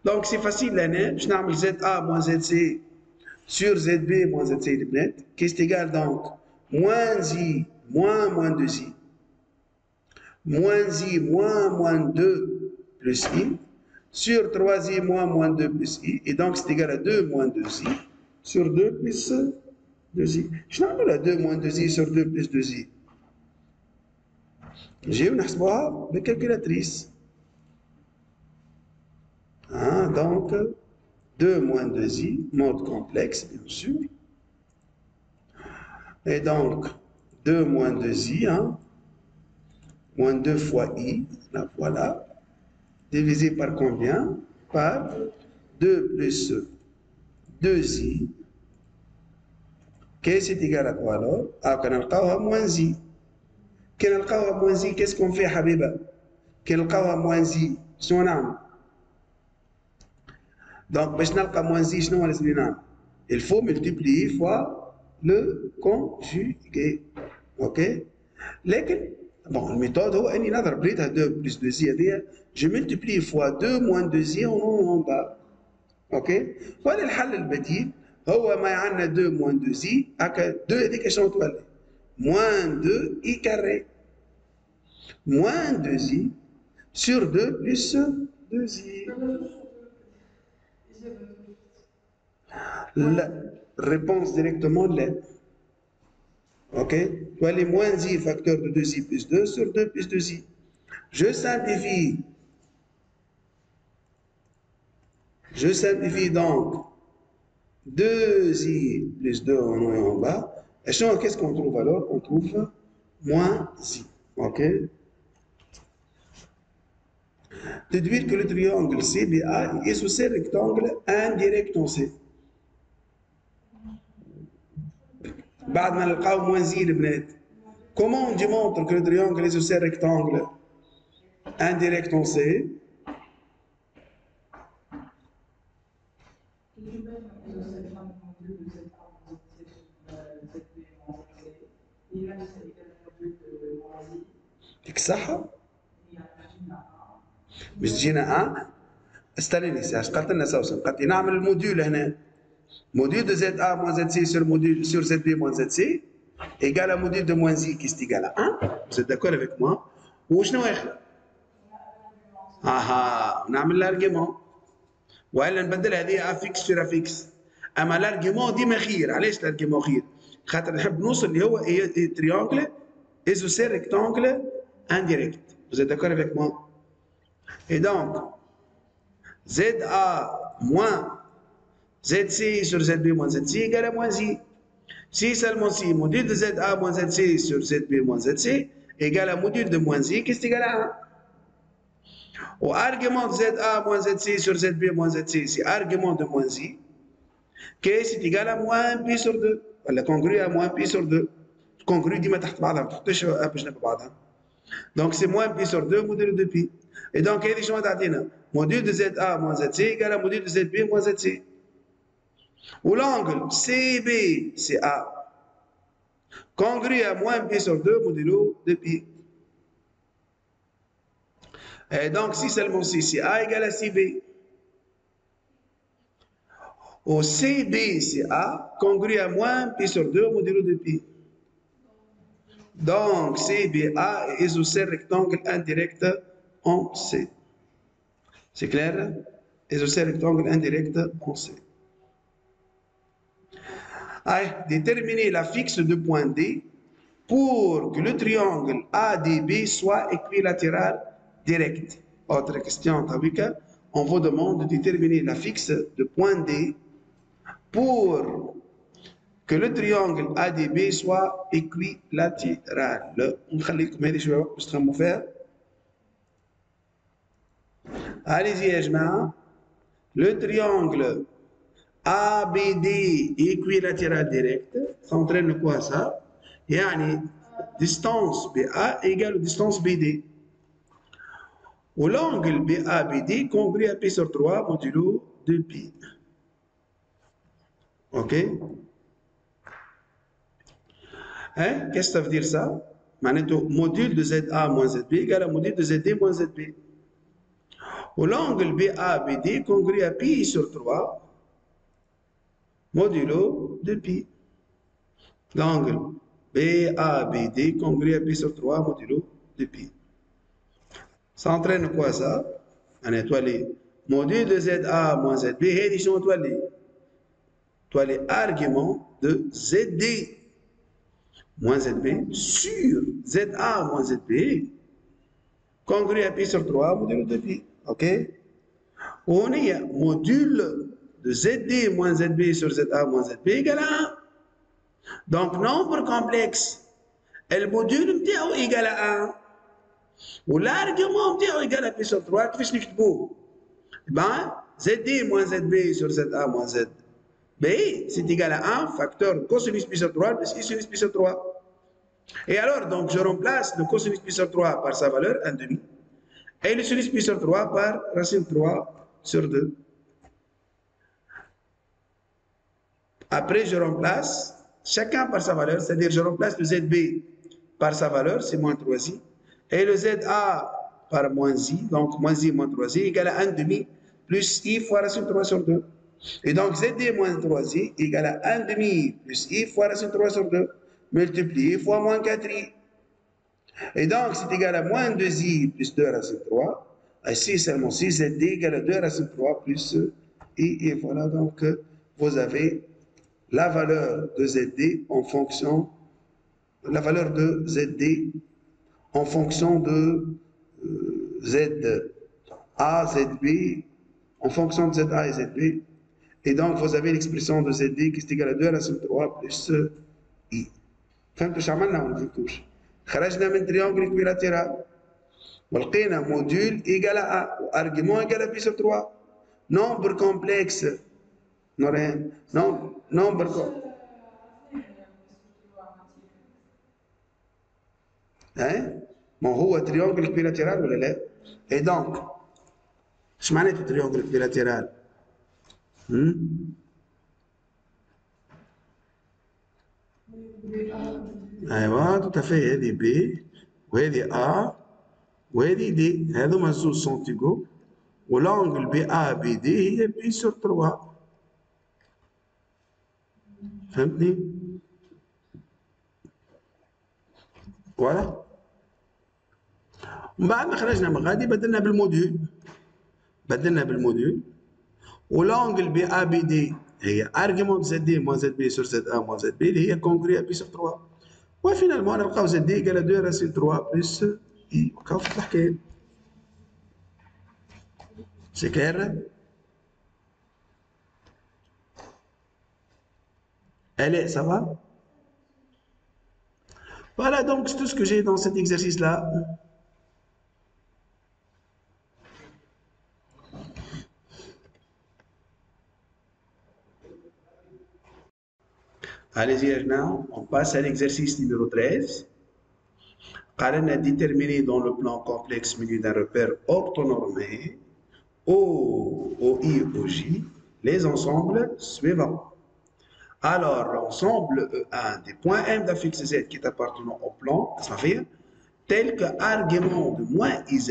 Donc c'est facile là, je vais ZA moins ZC sur ZB moins ZC البنات qui est égal donc moins I moins 2I moins I moins 2 plus I sur 3I moins 2 plus I et donc c'est égal à 2 moins 2I sur 2 plus 2I. Je vais la 2 moins 2I sur 2 plus 2I. J'ai une calculatrice. Donc 2 moins 2i, mode complexe bien sûr. Et donc 2 moins 2i, moins 2 fois i, là voilà, divisé par combien? Par 2 plus 2i K c'est égal à quoi alors? Ah, quand on a moins I. Quand on a moins I, qu'est-ce qu'on fait, Habiba? Quand on a moins I, شنو نعمل؟ Donc, باش نلقى moins I, شنو لازم نعمل؟ Il faut multiplier fois le conjugué. Ok? لكن bon, la méthode هو اني نضرب ريتها 2 plus 2 i هذيا je multiplie fois 2 moins 2 i en haut en bas. اوكي؟ ولا الحل البديل هو ما عندنا 2 moins 2 i هكا 2 هذيك شنو تولي؟ moins 2 i carré moins 2 i sur 2 plus 2 i. La réponse directement là. Ok? Tu as les moins i facteur de 2i plus 2 sur 2 plus 2i. Je simplifie. Je simplifie donc 2i plus 2 en haut et en bas. Et qu'est-ce qu'on trouve alors? On trouve moins i. Ok? Déduire que le triangle CBA est sous ces rectangles indirect en C. بعد ما نلقاو moins i البنات. Comment on démontre que le triangle est sous ces rectangles indirect en C? ديك الصحة باش تجينا استناني اش قالت لنا سوسن؟ قالت لي نعمل الموديول هنا module de ZA moins ZC sur ZB moins ZC égale à module de moins I qui est égal à 1. Vous êtes d'accord avec moi? وشنو اخر؟ نعمل l'argument والا نبدل هذه افيكس سور افيكس. اما l'argument ديما خير. علاش l'argument خير؟ خاطر نحب نوصل اللي هو تريانجل isocèle rectangle indirect. Vous êtes d'accord avec moi? Et donc ZA moins ZC sur ZB moins ZC égale à moins I. Si seulement si module de ZA moins ZC sur ZB moins ZC égale à module de moins I qui est égal à 1. Ou argument de ZA moins ZC sur ZB moins ZC, c'est argument de moins I qui est égal à moins pi sur 2. ولا congru à moins pi sur 2. Congru ديما تحت بعضها ما تحطش باش نبع بعضها. Donc c'est moins pi sur 2 module de pi. Et donc هذه شنو تعطينا؟ module de ZA moins ZC égale à module de ZB moins ZC. Ou l'angle CBCA congru à moins pi sur 2 modulo de pi. Et donc si seulement si CA égale à CB. Au CBCA congru à moins pi sur 2 modulo de pi. Donc CBA est isocèle rectangle indirect en C. C'est clair? Isocèle rectangle indirect en C. Allez, déterminer la fixe de point D pour que le triangle ADB soit équilatéral direct. Autre question, on vous demande de déterminer la fixe de point D pour que le triangle ADB soit équilatéral. نخليكم هذه شوية باش تخمموا فيها. Allez-y يا جماعة. Le triangle ABD équilatéral direct, ça entraîne quoi ça? يعني distance BA égale distance BD. Ou l'angle BABD congru à pi sur 3 modulo 2pi. Ok? Hein? Qu'est-ce que ça veut dire ça? معناته module de ZA moins ZB égale à module de ZD moins ZB. Ou l'angle BABD congru à pi sur 3 modulo de pi. L'angle BABD congru à pi sur 3 modulo de pi. Ça entraîne quoi ça? أنا تولي module de ZA moins ZB هذه شنو تولي؟ تولي argument de ZD moins ZB sur ZA moins ZB congru à pi sur 3 modulo de pi. Ok? On est module de ZD moins ZB sur ZA moins ZB égale à 1. Donc nombre complexe le module نتاعو égal à 1 والargument نتاعو égal à pi sur 3 كيفاش نكتبوه؟ Ben ZD moins ZB sur ZA moins Z B, c'est égal à 1 facteur cosinus puissance 3 plus I sinus puissance 3. Et alors, donc, je remplace le cosinus puissance 3 par sa valeur 1,5 et le sinus puissance 3 par racine 3 sur 2. Après, je remplace chacun par sa valeur, c'est-à-dire je remplace le ZB par sa valeur, c'est moins 3i, et le ZA par moins i, donc moins i moins 3i égale à 1,5 plus i fois racine 3 sur 2. Et donc ZD moins 3i égale à 1,5 plus i fois racine 3 sur 2, multiplié fois moins 4i. Et donc c'est égal à moins 2i plus 2 racine 3, ici seulement 6, ZD égale à 2 racine 3 plus i, et voilà, donc vous avez la valeur de ZD en fonction, la valeur de ZD en fonction de ZA, ZB, en fonction de ZA et ZB. Et donc, vous avez l'expression de ZD qui est égale à 2 racine 3 plus I. فهمتوا شو عملنا ولا ما فهمتوش؟ خرجنا من تريونجل اكويلاتيرال ولقينا موديول ايجال ا وارجيمون ايجال ا بي سو 3. نومبر كومبلكس نورين نومبر hein? ما هو تريونجل اكويلاتيرال ولا لا؟ اي دونك ايش معناته تريونجل اكويلاتيرال؟ ايوه tout à fait هذه بي وهذه ا وهذه دي هذوما زوج سونتيغو ولونجل بي ا بي دي هي بي سور 3. فهمتني؟ فوالا. ومن بعد ما خرجنا من غادي بدلنا بالموديول ولونجل بي ا بي دي هي ارجيومون زد دي موان زد بي سور زد ا موان زد بي اللي هي كونغري ا بي سور 3. وفينالمون نلقاو زد دي ايكال 2 راسين 3 بلس اي وكاو في الحكايه. C'est clair? Allez, ça va? Voilà donc tout ce que j'ai dans cet exercice-là. Allez-y, on passe à l'exercice numéro 13. Karen a déterminé dans le plan complexe milieu d'un repère orthonormé O, OI, OJ les ensembles suivants. Alors, l'ensemble E1 des points M d'affixe Z qui est appartenant au plan, ça fait tel que argument de moins IZ,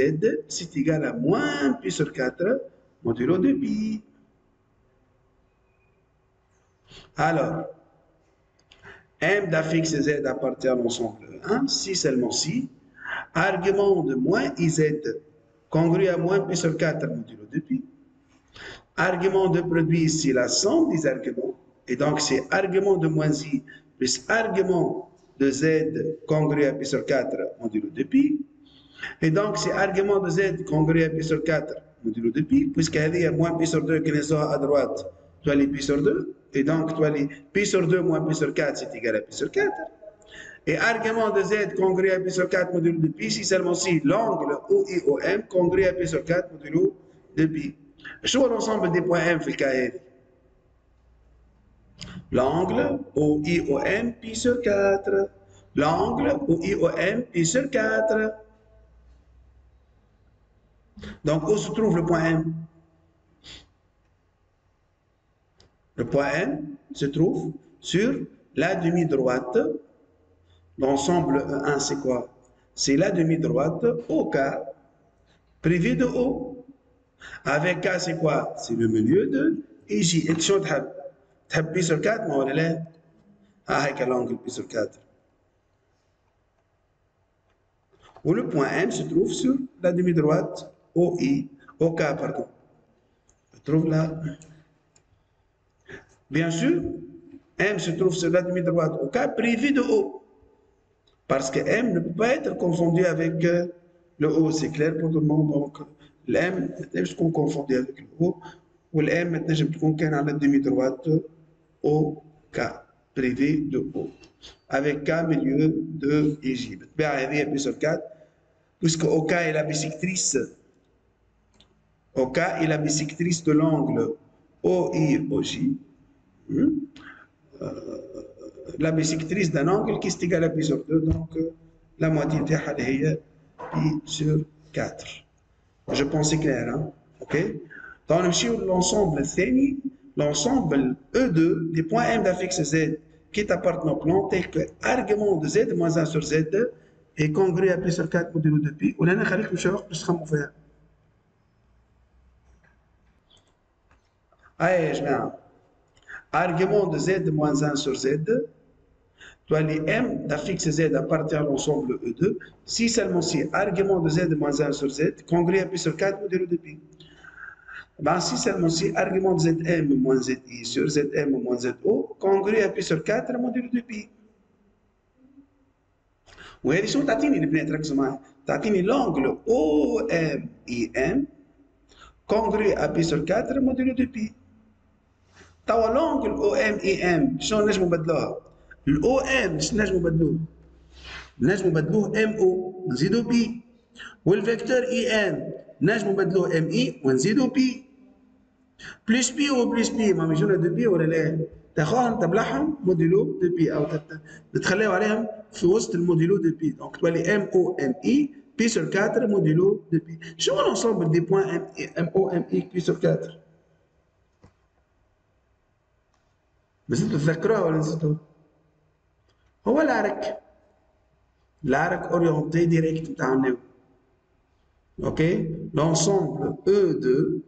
c'est égal à moins pi sur 4 modulo de pi. Alors, M d'affixe Z appartient à l'ensemble E1, si seulement si, argument de moins IZ congru à moins pi sur 4 modulo de pi. Argument de produit ici, la somme des arguments, et donc c'est argument de moins I plus argument de Z congru à pi sur 4 modulo de pi. Et donc c'est argument de Z congru à pi sur 4 modulo de pi, puisqu'il y a moins pi sur 2 qui est à droite, tu as les pi sur 2, et donc tu as les pi sur 2 moins pi sur 4, c'est égal à pi sur 4. Et argument de Z congru à pi sur 4 modulo de pi, si seulement si l'angle OIOM congru à pi sur 4 modulo de pi. شو هو l'ensemble des points M في الكا هذه؟ L'angle OIOM pi sur 4. L'angle OIOM pi sur 4. Donc, où se trouve le point M? Le point M se trouve sur la demi-droite. L'ensemble E1, c'est quoi? C'est la demi-droite OK privé de O. Avec K, c'est quoi? C'est le milieu de IJ. Et شو تحب؟ تحب بي sur 4 ما ولا لا؟ هيك l'angle بي sur 4. Où le point M se trouve sur la demi-droite OI, OK, pardon. On trouve là. Bien sûr, M se trouve sur la demi-droite OK privé de O. Parce que M ne peut pas être confondu avec le O, c'est clair pour tout le monde. Donc, l'M ما تنجمش تكون confondu avec le O, والM ما تنجم تكون كان على demi-droite OK privé de O. Avec K milieu de IJ. بالطبيعة هذه بي sur 4, puisque OK est la bisectrice. OK est la bisectrice de l'angle OI OJ. La bisectrice d'un angle qui est égal à pi sur 2, donc la moitié est pi sur 4. Je pense c'est clair, hein? Ok? Donc, l'ensemble l'ensemble E2 des points M d'affixe Z qui est appartenant au plan tel que argument de Z moins 1 sur Z est congrue à pi sur 4 modulo de pi. ولا خليكم شباب باش تخمموا فيها. هاي يا جماعة argument de Z moins 1 sur Z doit les M d'affixe Z appartient à l'ensemble E2 si seulement si argument de Z moins 1 sur Z congrue à pi sur 4 modulo de pi. Ben, si seulement si argument de Zm moins Zi sur Zm moins Zo congrue à pi sur 4 modulo de pi. وهذه شنو تعطيني البنات ركزوا معايا تعطيني l'angle OMIM congrue à pi sur 4 modulo de pi. توا l'angle OMIM شنو نجموا نبدلوها؟ الOM شنو نجموا نبدلوه؟ نجموا نبدلوه MO نزيدو بي والفيكتور EM نجموا نبدلوه MI ونزيدو بي بلس بي و بلس بي ما يجونا دو بي ولا لا؟ تاخذهم تبلعهم موديلو دو بي او تتخليو عليهم في وسط الموديلو دو بي دونك تولي ام او ام اي بي سور 4 موديلو دو بي. شنو لونسومبل دي بوان ام او ام اي بي سور 4؟ نزيدو تذكروها ولا نزيدو؟ هو العرك اورينتي ديريكت بتاعنا. اوكي لونسومبل او 2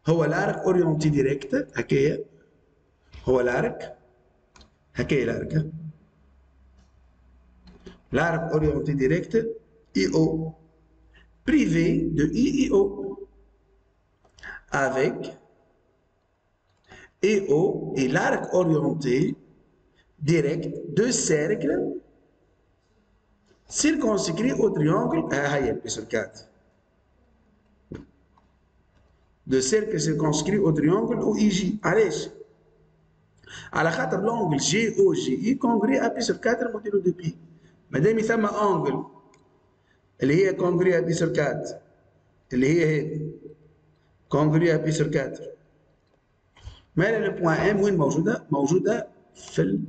هو الارك اورينتي ديريكت هكايا هو الارك هكايا الارك اورينتي ديريكت اي او privé de I et O avec EO et l'arc orienté direct deux cercles circonscrits au triangle pi sur 4. De cercle circonscrit au triangle OIJ. علاش؟ على خاطر l'angle GOGI congrue à pi sur 4 modulo de pi. مادام ثم angle اللي هي congrue à pi sur 4 اللي هي هذه congrue à pi sur 4. مالا البوان ام وين موجوده؟ موجوده في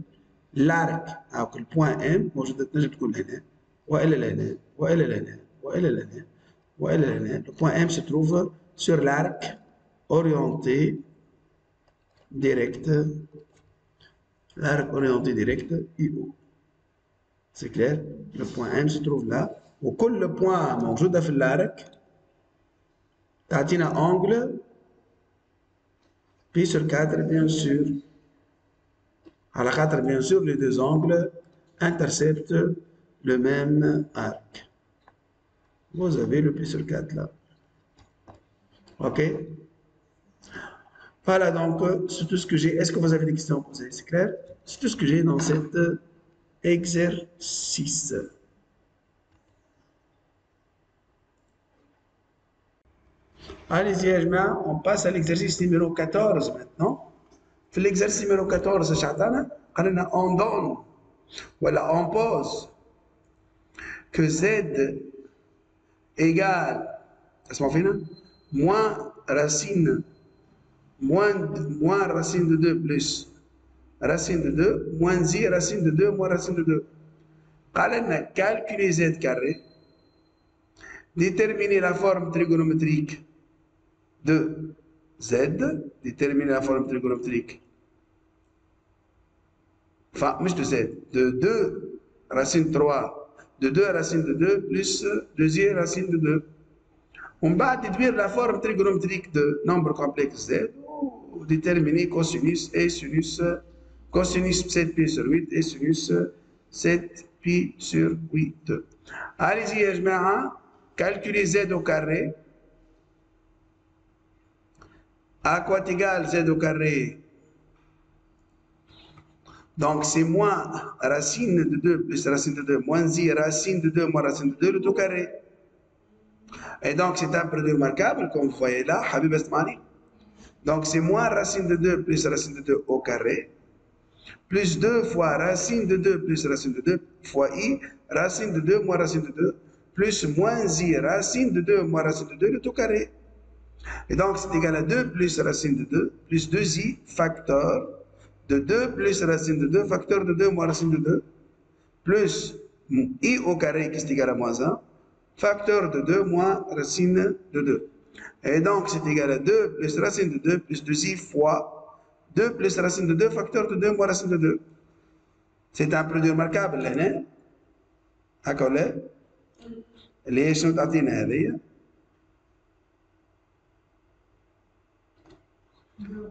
الارك هاك البوان ام موجوده تنجم تكون هنا والا لهنا والا لهنا والا لهنا والا لهنا. البوان ام se trouve sur l'arc orienté direct, l'arc orienté direct IO. C'est clair? Le point M se trouve là. وكل point موجودة في l'arc تعطينا angle pi sur 4 bien sûr. على خاطر bien sûr les deux angles interceptent le même arc. Vous avez le pi sur 4 là. Ok? Voilà donc, c'est tout ce que j'ai. Est-ce que vous avez des questions à poser? C'est clair? C'est tout ce que j'ai dans cet exercice. Allez-y, on passe à l'exercice numéro 14 maintenant. Dans l'exercice numéro 14, on donne, voilà, on pose que Z égale, moins racine de 2 plus racine de 2 moins I racine de 2 moins racine de 2. Calculer Z carré, déterminer la forme trigonométrique de Z, déterminer la forme trigonométrique, enfin, de Z, de 2 racine 3, de 2 racine de 2 plus 2 racine de 2. On va déduire la forme trigonométrique de nombre complexe Z ou déterminer cosinus et sinus, cosinus 7pi sur 8 et sinus 7pi sur 8. Allez-y, ya jama'a, calculer Z au carré. À quoi est égal Z au carré? Donc c'est moins racine de 2 plus racine de 2 moins I racine de 2 moins racine de 2 le tout carré. Et donc c'est un produit remarquable comme vous voyez là, Habib Esmani. Donc c'est moins racine de 2 plus racine de 2 au carré, plus 2 fois racine de 2 plus racine de 2 fois I, racine de 2 moins racine de 2, plus moins I racine de 2 moins racine de 2 le tout carré. Et donc c'est égal à 2 plus racine de 2 plus 2i facteur de 2 plus racine de 2, facteur de 2 moins racine de 2, plus I au carré qui est égal à moins 1, facteur de 2 moins racine de 2. Et donc, c'est égal à 2 plus racine de 2 plus 2i fois 2 plus racine de 2, facteur de 2 moins racine de 2. C'est un produit remarquable, là, d'accord, là? ليش تعطينا هذه؟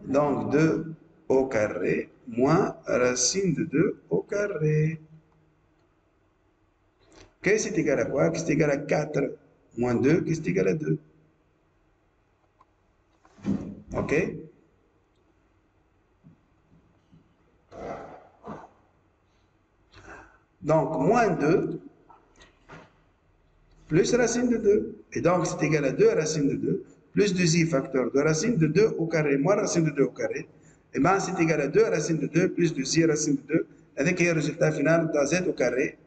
Donc 2 au carré moins racine de 2 au carré. Qu'est-ce qui est égal à quoi? Qu'est-ce qui est égal à 4 moins 2, qu'est-ce qui est égal à 2? Ok? Donc moins 2 plus racine de 2. Et donc c'est égal à 2 racine de 2 plus 2i facteur de racine de 2 au carré moins racine de 2 au carré. Et bien c'est égal à 2 racine de 2 plus 2i racine de 2. Avec le résultat final de z au carré.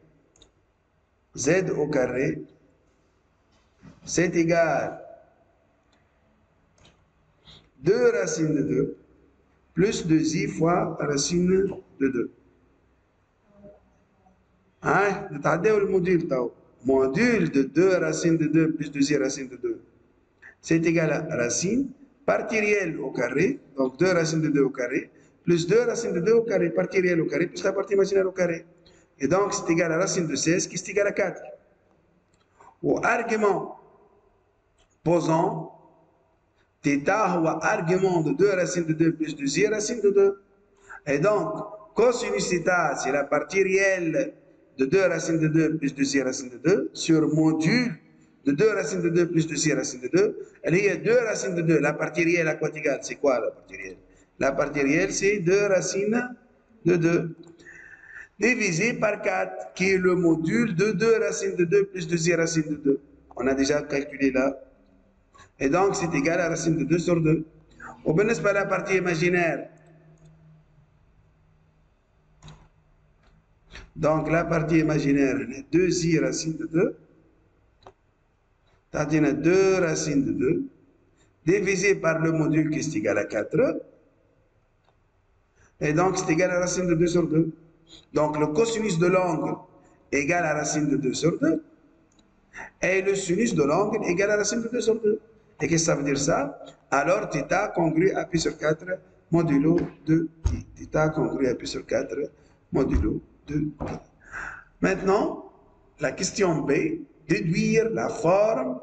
Z au carré, c'est égal 2 racine de 2 plus 2i fois racine de 2. Hein? نتعداو الموديل تو. Module de 2 racine de 2 plus 2i racine de 2. C'est égal à racine partie réelle au carré, donc 2 racine de 2 au carré, plus 2 racine de 2 au carré, partie réelle au carré, plus la partie imaginaire au carré. Et donc c'est égal à racine de 16 qui est égal à 4. Au argument posant, θ هو argument de 2 racine de 2 plus 2i racine de 2. Et donc, cosinus θ, c'est la partie réelle de 2 racine de 2 plus 2i racine de 2 sur module de 2 racine de 2 plus 2i racine de 2. Elle est 2 racine de 2. La partie réelle à quoi égale? C'est quoi la partie réelle? La partie réelle, c'est 2 racine de 2 divisé par 4, qui est le module de 2 racine de 2 plus 2i racine de 2. On a déjà calculé là. Et donc, c'est égal à racine de 2 sur 2. وبالنسبة à la partie imaginaire, donc la partie imaginaire, 2i racine de 2, c'est-à-dire 2 racine de 2, divisé par le module qui est égal à 4, et donc c'est égal à racine de 2 sur 2. Donc le cosinus de l'angle égale à racine de 2 sur 2, et le sinus de l'angle égale à racine de 2 sur 2. Et qu'est-ce que ça veut dire ça? Alors θ congru à pi sur 4 modulo de pi. Θ congru à pi sur 4 modulo de pi. Maintenant, la question B, déduire la forme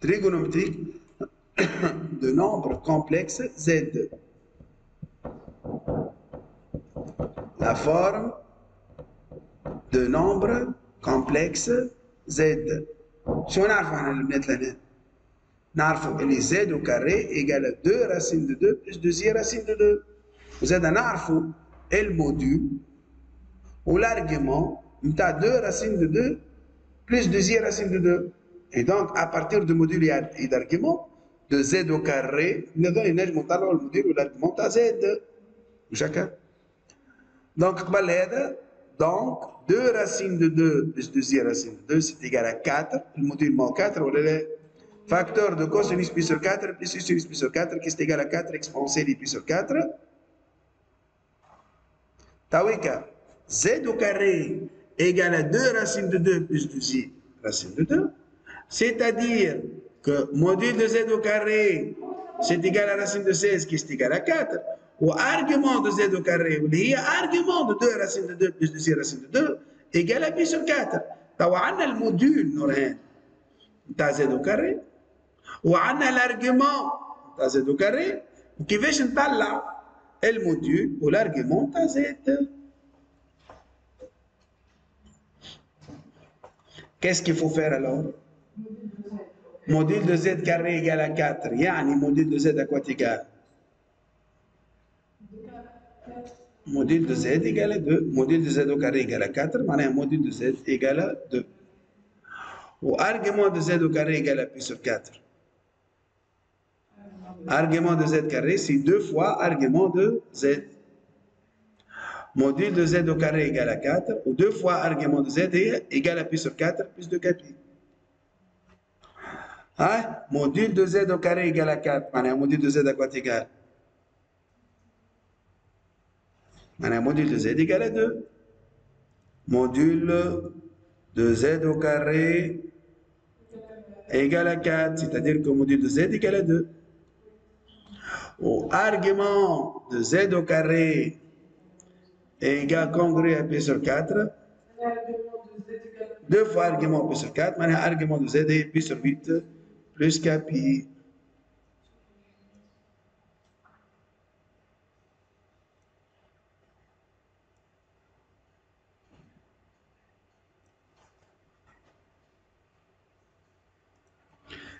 trigonométrique de nombres complexes Z. La forme de nombres complexes Z. شو نعرف عن البنات لهنا؟ نعرفوا اللي Z au carré égale à 2 racine de 2 plus 2i racine de 2. وزاد نعرفوا الموديول والargument نتاع 2 racine de 2 plus 2i racine de 2. Et donc, à partir du module et d'argument de Z au carré, نجم نطلعوا الموديول والargument تاع Z. chacun. Donc, قبل هذا donc 2 racine de 2 plus 2i racine de 2 c'est égal à 4. Le module moins 4 ولا لا؟ Facteur de cosinus pi sur 4 plus sinus pi sur 4 qui est égal à 4 exponentielle pi sur 4. Tawika, Z au carré égale à 2 racines de 2 plus 2i racine de 2. C'est-à-dire que module de Z au carré, c'est égal à racine de 16 qui est égal à 4. Ou argument de Z au carré, ou il y a argument de 2 racine de 2 plus 2i racine de 2 égal à pi sur 4. Tawa le module نورهان تاع Z au carré وعندنا الارجيومون تاع Z au carré وكيفاش نطلع الموديول والارجيومون تاع Z. Qu'est-ce qu'il faut faire alors? Module de Z carré égale à 4. يعني module de Z à quoi égal? Module de Z égale à 2. Module de Z au carré égale à 4. معناها module de Z égale à 2. Ou argument de Z au carré égale à pi sur 4. Argument de Z carré, c'est 2 fois argument de Z. Module de Z au carré égale à 4, ou 2 fois argument de Z égale à pi sur 4 plus 2 pi. Hein? Module de Z au carré égale à 4. Module de Z à quoi égal? Module de z égale à 2. Module de z au carré égale à 4, c'est-à-dire que module de z égale à 2. Au argument de z au carré est égal congru à pi sur 4. 2 fois argument pi sur 4, maintenant argument de z est pi sur 8 plus k pi.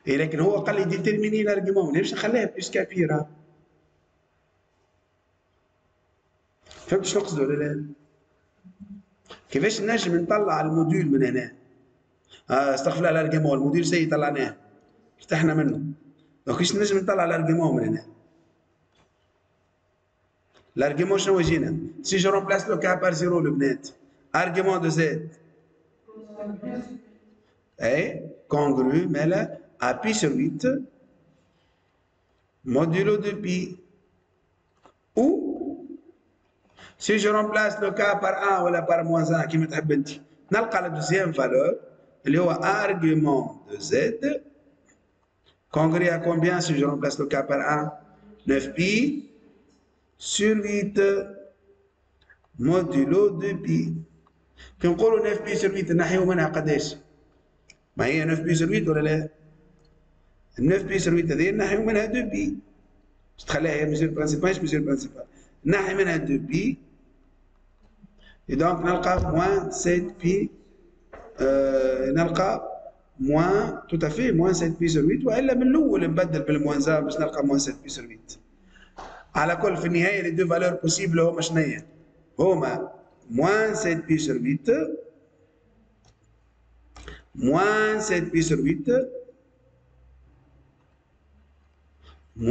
لكن هو قال لي ديتيرميني الارجيومون، ليش نخليها بلوس كابيرا؟ فهمت شنو نقصد ولا لا؟ كيفاش نجم نطلع الموديول من هنا؟ استغفر الله الارجيومون، الموديول سي طلعناه ارتحنا منه. دونك كيفاش نجم نطلع الارجيومون من هنا؟ الارجيومون شنو جينا؟ سي جو رومبلاس لو كا بار زيرو البنات، ارجيومون دو زد اي كونغرو مالا à pi sur 8 modulo de pi. Ou si je remplace le cas par 1 ou par moins 1 كيما تحب انت، نلقى la deuxième valeur اللي هو argument de z congrue à combien si je remplace le cas par 1 9 pi sur 8 modulo de pi. كي نقولوا 9 pi sur 8 نحيو منها قداش؟ ما هي 9 pi sur 8 ولا لا؟ 9 pi sur 8 هذه نحيو منها 2 pi. باش تخليها هي ميزور برانسيبال مش ميزور برانسيبال، نحي منها 2 بي et donc نلقى موان 7 بي، نلقى موان تو افي موان 7 بي سور 8، والا من الاول نبدل بالموان زا باش نلقى موان 7 بي سور 8. على كل في النهايه لي دو فالور بوسيبل هما شنيا؟ هما موان 7 بي سور 8 موان 7 بي سور 8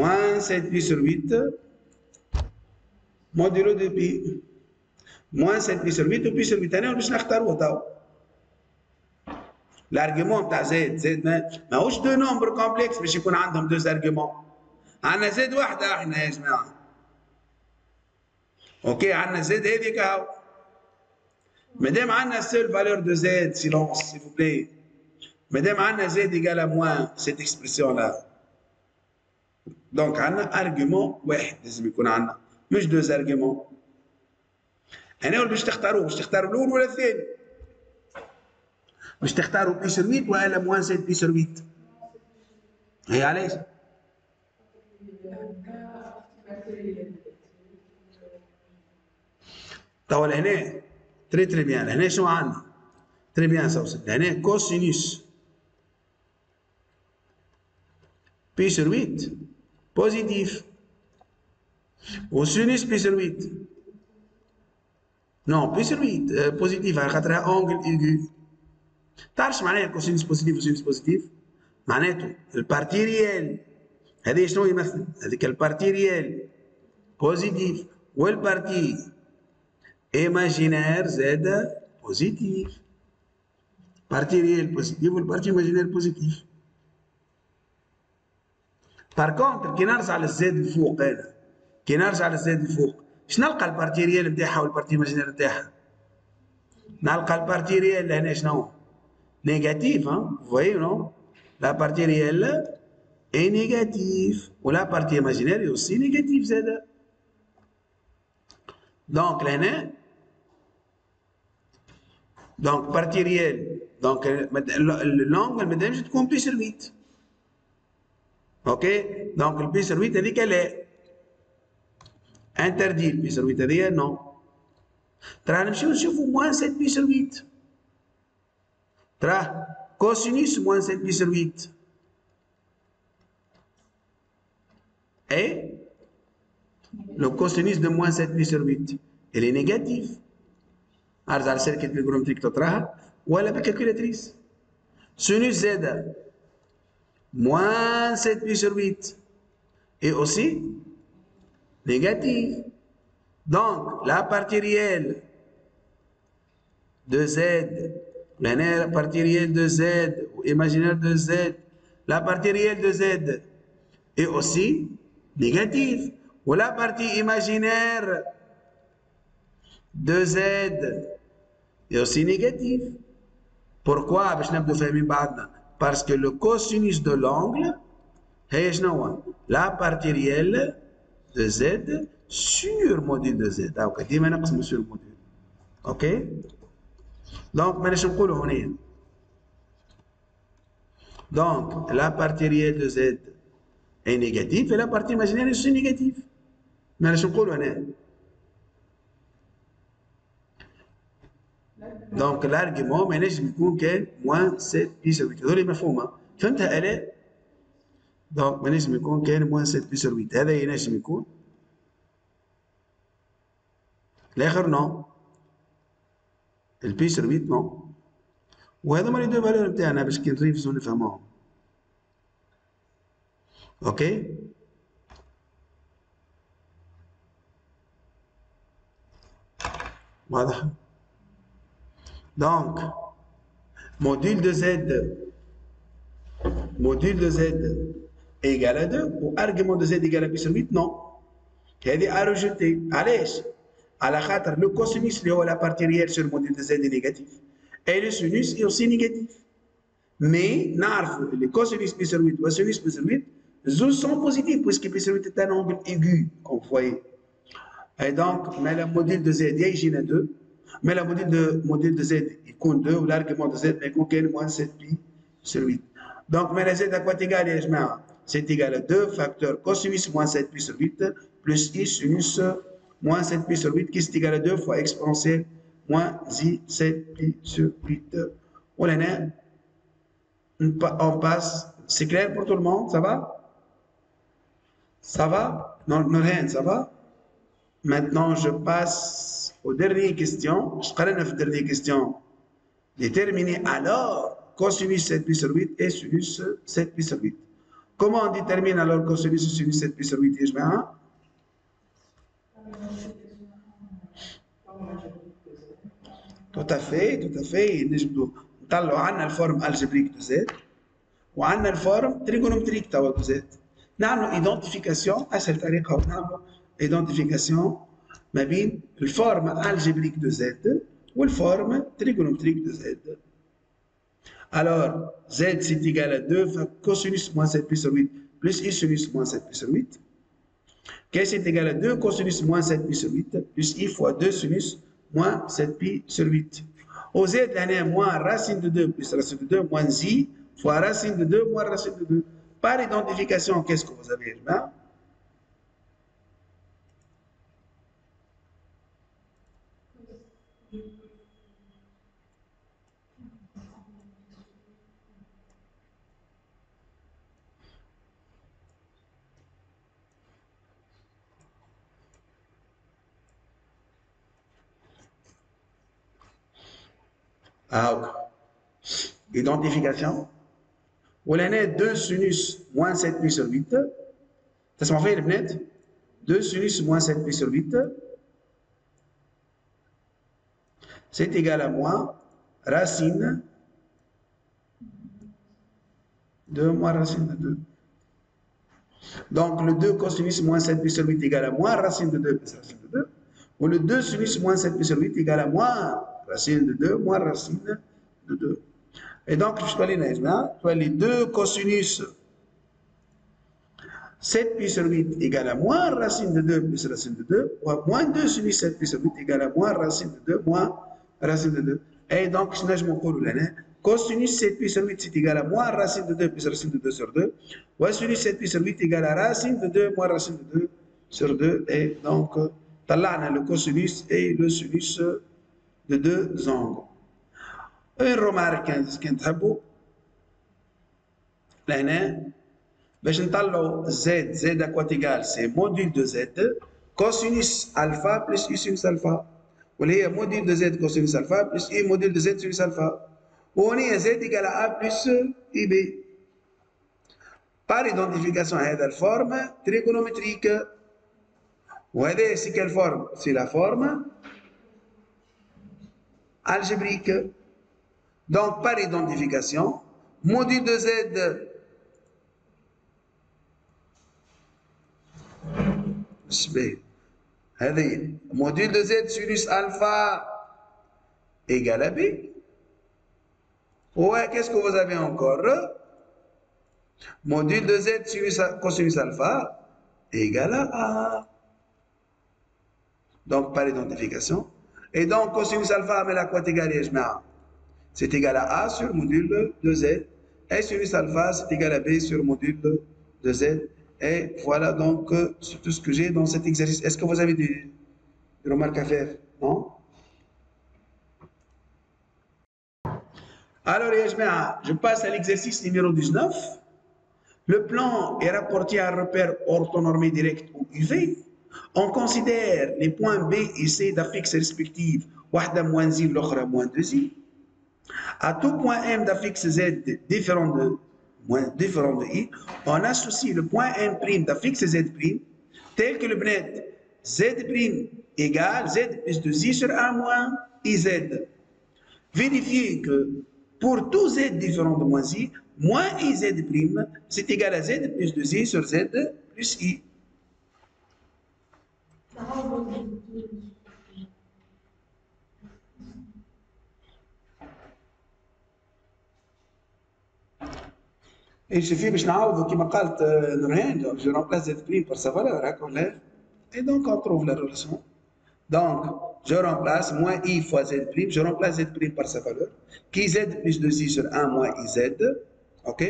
moins 7 pi sur 8 modulo de pi moins 7 pi sur 8 و pi sur 8 انا باش نختاروه تو. الارجيومون تاع زد ماهوش دو نومبر كومبلكس باش يكون عندهم دو ارجيومون. عندنا زد واحده احنا يا جماعه. اوكي عندنا زد هذيك هاو. مادام عندنا سول فالور دو زد سيلونس سيل فو بلاي. مادام عندنا زد ايكال موان سيت اكسبرسيون لا. دونك عندنا ارجيومون واحد لازم يكون عندنا مش دو ارجيومون. هنا باش تختاروه، باش تختاروا الاول ولا الثاني؟ باش تختاروا بي سور 8 ولا موان 7 بي سور 8؟ هي علاش؟ توا لهنا تري تري بيان، لهنا شنو عندنا؟ تري بيان سوسن، لهنا كوسينوس بي سور 8 بوزيتيف وسينوس بي سور 8 نو بي سور 8 بوزيتيف على خاطرها اونجل ايغو. تعرفش معناها كوسينوس بوزيتيف وسينوس بوزيتيف؟ معناته البارتي ريال هذه شنو يمثل؟ هذيك البارتي ريال بوزيتيف والبارتي ايماجينير زاد بوزيتيف. بارتي ريال بوزيتيف والبارتي ايماجينير بوزيتيف. بار كونتر كي نرجع للزاد الفوق هذا، كي نرجع للزاد الفوق باش نلقى البارتي ريال نتاعها والبارتي ايماجينير نتاعها؟ نلقى البارتي ريال هنا شنو؟ نيجاتيف. فوي نو؟ لا بارتي ريال اي نيجاتيف ولا بارتي ايماجينير اوسي نيجاتيف زادا. دونك لهنا دونك بارتي ريال دونك اللونغ ما دامش تكون بي سور 8. اوكي دونك البي سور 8 هذيك لا انتردي، البي سور 8 هذيا نو. ترى نمشيو نشوفو موان 7 بي سور 8. تراه كوسينوس موان 7 بي سور 8 اي لو كوسينوس دو موان 7 بي سور 8 اللي نيجاتيف. ارجع للسيركت تريغونومتريك تطراها ولا بالكالكولاتريس. سينوس زادا moins 7 pi sur 8 et aussi négatif. Donc la partie réelle de z, la partie réelle de z, imaginaire de z, la partie réelle de z est aussi négative. Ou la partie imaginaire 2Z est aussi négatif. Pourquoi? Parce que le cosinus de l'angle est la partie réelle de Z sur module de Z. Ok, dis maintenant que sur le module. Ok? Donc, maintenant, donc, la partie réelle de Z est négative et la partie imaginaire est aussi négative. Donc, l'argument, je vais moins 7 pi sur 8. هذول مفهومة. فهمتها آلاء؟ donc ينجم يكون كان moins 7 pi sur 8. هذا ينجم يكون. الآخر نو. البي sur 8 نو. وهذا هما لي دو فالور نتاعنا باش كي نريفزو نفهموهم. اوكي؟ واضح؟ donc module de Z égale à 2 ou argument de Z égale à pi sur 8 non. هذه à rejeter. علاش؟ على خاطر le cosinus اللي هو la partie réelle sur le module de Z est négatif et le sinus est aussi négatif. Mais نعرفوا les cosinus pi sur 8 ou sinus pi sur 8 زوج sont positifs puisque pi sur 8 est un angle aigu comme vous voyez. Et donc mais le module de Z يجينا 2 mais le module de Z يكون 2 والargument de Z يكون كان moins 7 pi sur 8. Donc mais la Z à quoi égal يا جماعة؟ c'est égal à 2 facteurs cosinus moins 7 pi sur 8 plus i sinus moins 7 pi sur 8 qui est égal à 2 fois exponentielle moins i 7 pi sur 8. Voilà, on passe. C'est clair pour tout le monde? Ça va? Ça va? Non, ça va? Maintenant, je passe aux dernières questions. Je prends la dernière question. Déterminer alors cosinus 7 pi sur 8 et sinus 7 pi sur 8. Comment on détermine alors cosinus et sinus 7 pi sur 8 je mets tout à fait, tout à fait. Nous avons la forme algébrique de Z ou la forme trigonométrique de Z. Nous avons l'identification, à cette tariqa, nous avons l'identification ما بين الفورم algébrique de Z ou la forme trigonométrique de Z. Alors, Z c'est égal à 2 cosinus moins 7 pi sur 8 plus i sinus moins 7 pi sur 8. K c'est égal à 2 cosinus moins 7 pi sur 8 plus i fois 2 sinus moins 7 pi sur 8. Au Z, l'année moins racine de 2 plus racine de 2 moins i fois racine de 2 moins racine de 2. Par identification, qu'est-ce que vous avez là? Ah, ok. Identification. Ou l'année 2 sinus moins 7 pi sur 8. Ça se fait, le 2 sinus moins 7 pi sur 8. C'est égal à moins racine de moins racine de 2. Donc, le 2 cosinus moins 7 pi sur 8 égal à moins racine de 2 plus racine de 2. Ou le 2 sinus moins 7 pi sur 8 égal à moins racine de 2 moins racine de 2. Et donc, je vais les 2 cosinus 7 pi sur 8 égale à moins racine de 2 plus racine de 2, ou à moins 2 sinus 7 pi sur 8 égale à moins racine de 2 moins racine de 2. Et donc, je vais vous cosinus 7 pi sur 8 c'est égal à moins racine de 2 plus racine de 2 sur 2, ou à sinus 7 pi sur 8 égale à racine de 2 moins racine de 2 sur 2. Et donc, طلعنا le cosinus et le sinus de 2 angles. Une remarque, ce qu'on تحبوا لهنا باش نطلعوا z à quoi égal c'est module de z cosinus alpha plus i sinus alpha واللي هي module de z cosinus alpha plus i module de z sinus alpha وهنا z égale à a plus ib. Par identification هذا الفورم trigonométrique وهذا c'est quelle forme? C'est la forme algébrique. Donc par identification module de z هذه module de Z sinus alpha égale à B. Ouais, qu'est-ce que vous avez encore? Module de Z cosinus alpha égale à A. Donc, par identification. Et donc, cosinus alpha, mais la quoi égal à c'est égal à A sur module de Z. Et sinus alpha, c'est égal à B sur module de Z. Et voilà donc tout ce que j'ai dans cet exercice. Est-ce que vous avez des remarques à faire? Non? Alors, je passe à l'exercice numéro 19. Le plan est rapporté à un repère orthonormé direct ou UV. On considère les points B et C d'affixe respective, واحدة moins I, l'autre moins 2I. À tout point M d'affixe Z différent de I, on associe le point M' d'affixe Z' tel que le net Z' égale Z plus 2I sur A moins IZ. Vérifiez que pour tout Z différent de moins I, moins IZ', c'est égal à Z plus 2I sur Z plus I. Il suffit باش نعوضوا كما قالت نورهان je remplace Z' par sa valeur, هكا ولا؟ Et donc on trouve la relation. Donc je remplace moins I fois Z', je remplace Z' par sa valeur, qui est Z plus 2I sur 1 moins IZ. Ok?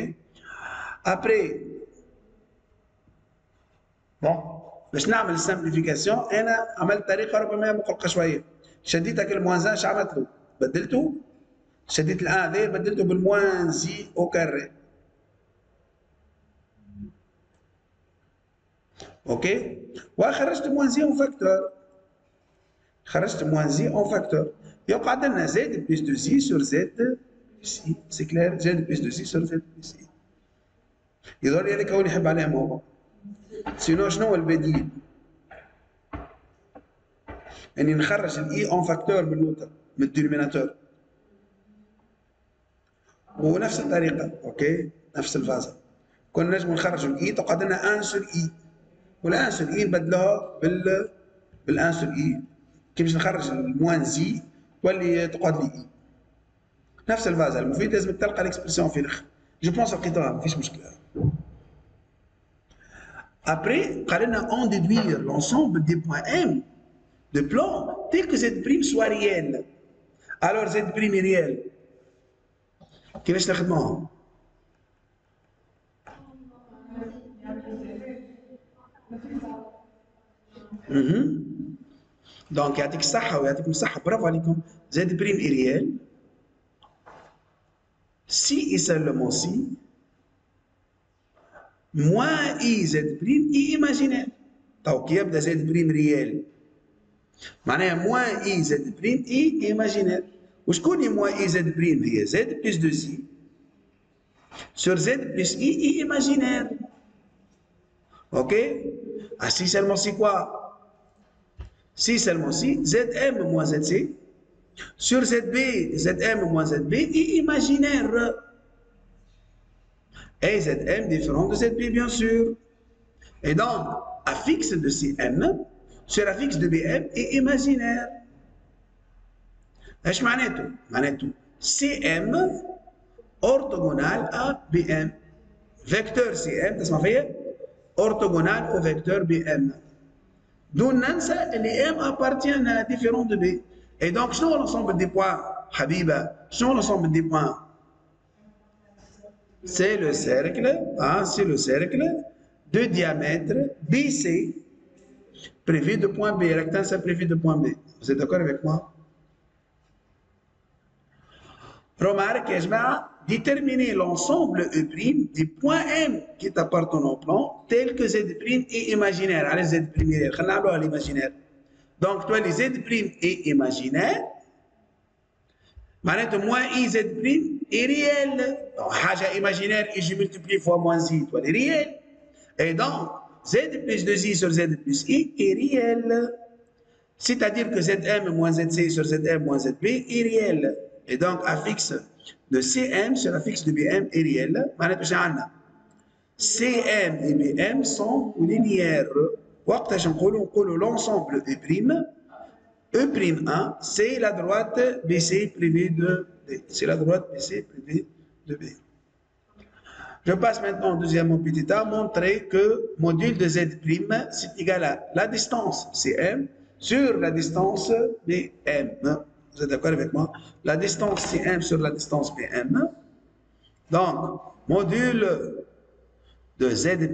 Après, bon, باش نعمل السمبليفيكاسيون انا عملت طريقه ربما مقلقه شويه. شديت هكا الموان اش عملت له؟ بدلته، شديت الان هذا بدلته بالموان زي او كاري. اوكي؟ وخرجت موان زي اون فاكتور. خرجت موان زي اون فاكتور. يقعد لنا زد بلس 2 زي سور زد بلس اي. سي كلير، زد بلس 2 زي سور زد بلس اي. يظهر لي هذاك هو اللي يحب عليهم هو. سينو شنو هو البديل؟ اني نخرج الاي اون فاكتور من اللوتر من الدينوميناتور. ونفس الطريقه، اوكي؟ نفس الفازه. كنا نجم نخرجوا الاي تقعد لنا 1 سور اي. والان سور اي نبدلوها بالان سور اي. كي باش نخرج الموان زي تولي تقعد لي اي. نفس الفازه المفيد لازم تلقى الاكسبرسيون في الاخر. جو بونس لقيتوها ما فيش مشكله. Après, on déduire l'ensemble des points M de plan tel que Z' soit réel. Alors Z' est réel. كيفاش نخدموهم؟ دونك يعطيك الصحة ويعطيكم الصحة، برافو عليكم. Z' est réel. Si et seulement si moins I Z' est imaginaire. تو كي يبدا Z' ريال معناها moins I Z' est imaginaire. وشكون هي moins I Z' هي Z plus 2I sur Z plus I est imaginaire. Ok? Ah si seulement si quoi? Si seulement si Zm moins Zc sur Zb, Zm moins Zb est imaginaire. Et Zm différent de Zb bien sûr. Et donc, affixe de Cm sur affixe de Bm est imaginaire. ايش معناته؟ معناته Cm orthogonal à Bm. Vecteur Cm تسمع فيا؟ orthogonal au vecteur Bm. دون ننسى اللي M appartient à différent de B. Et donc, شنو هو l'ensemble des points حبيبة؟ شنو هو l'ensemble des points؟ C'est le cercle, hein, c'est le cercle de diamètre BC prévu de point B, rectangle prévu de point B. Vous êtes d'accord avec moi? Remarque, je vais déterminer l'ensemble E' des points M qui appartiennent au plan tel que Z' est imaginaire. Allez, Z' est à l'imaginaire. Donc, toi, les Z' est imaginaire. معناته moins I Z' est réel. Donc, حاجة imaginaire et je multiplie fois moins I, toi, est réel. Et donc, Z plus 2I sur Z plus I est réel. C'est-à-dire que Zm moins Zc sur Zm moins Zb est réel. Et donc, affixe de Cm sur affixe de Bm est réel. معناته شنو عندنا؟ Cm et Bm sont linéaires. وقتاش نقولوا l'ensemble E', c'est la droite BC privée de D. C'est la droite BC privée de B. Je passe maintenant au deuxième petit a, montrer que module de Z', c'est égal à la distance CM sur la distance BM. Vous êtes d'accord avec moi? La distance CM sur la distance BM. Donc, module de Z',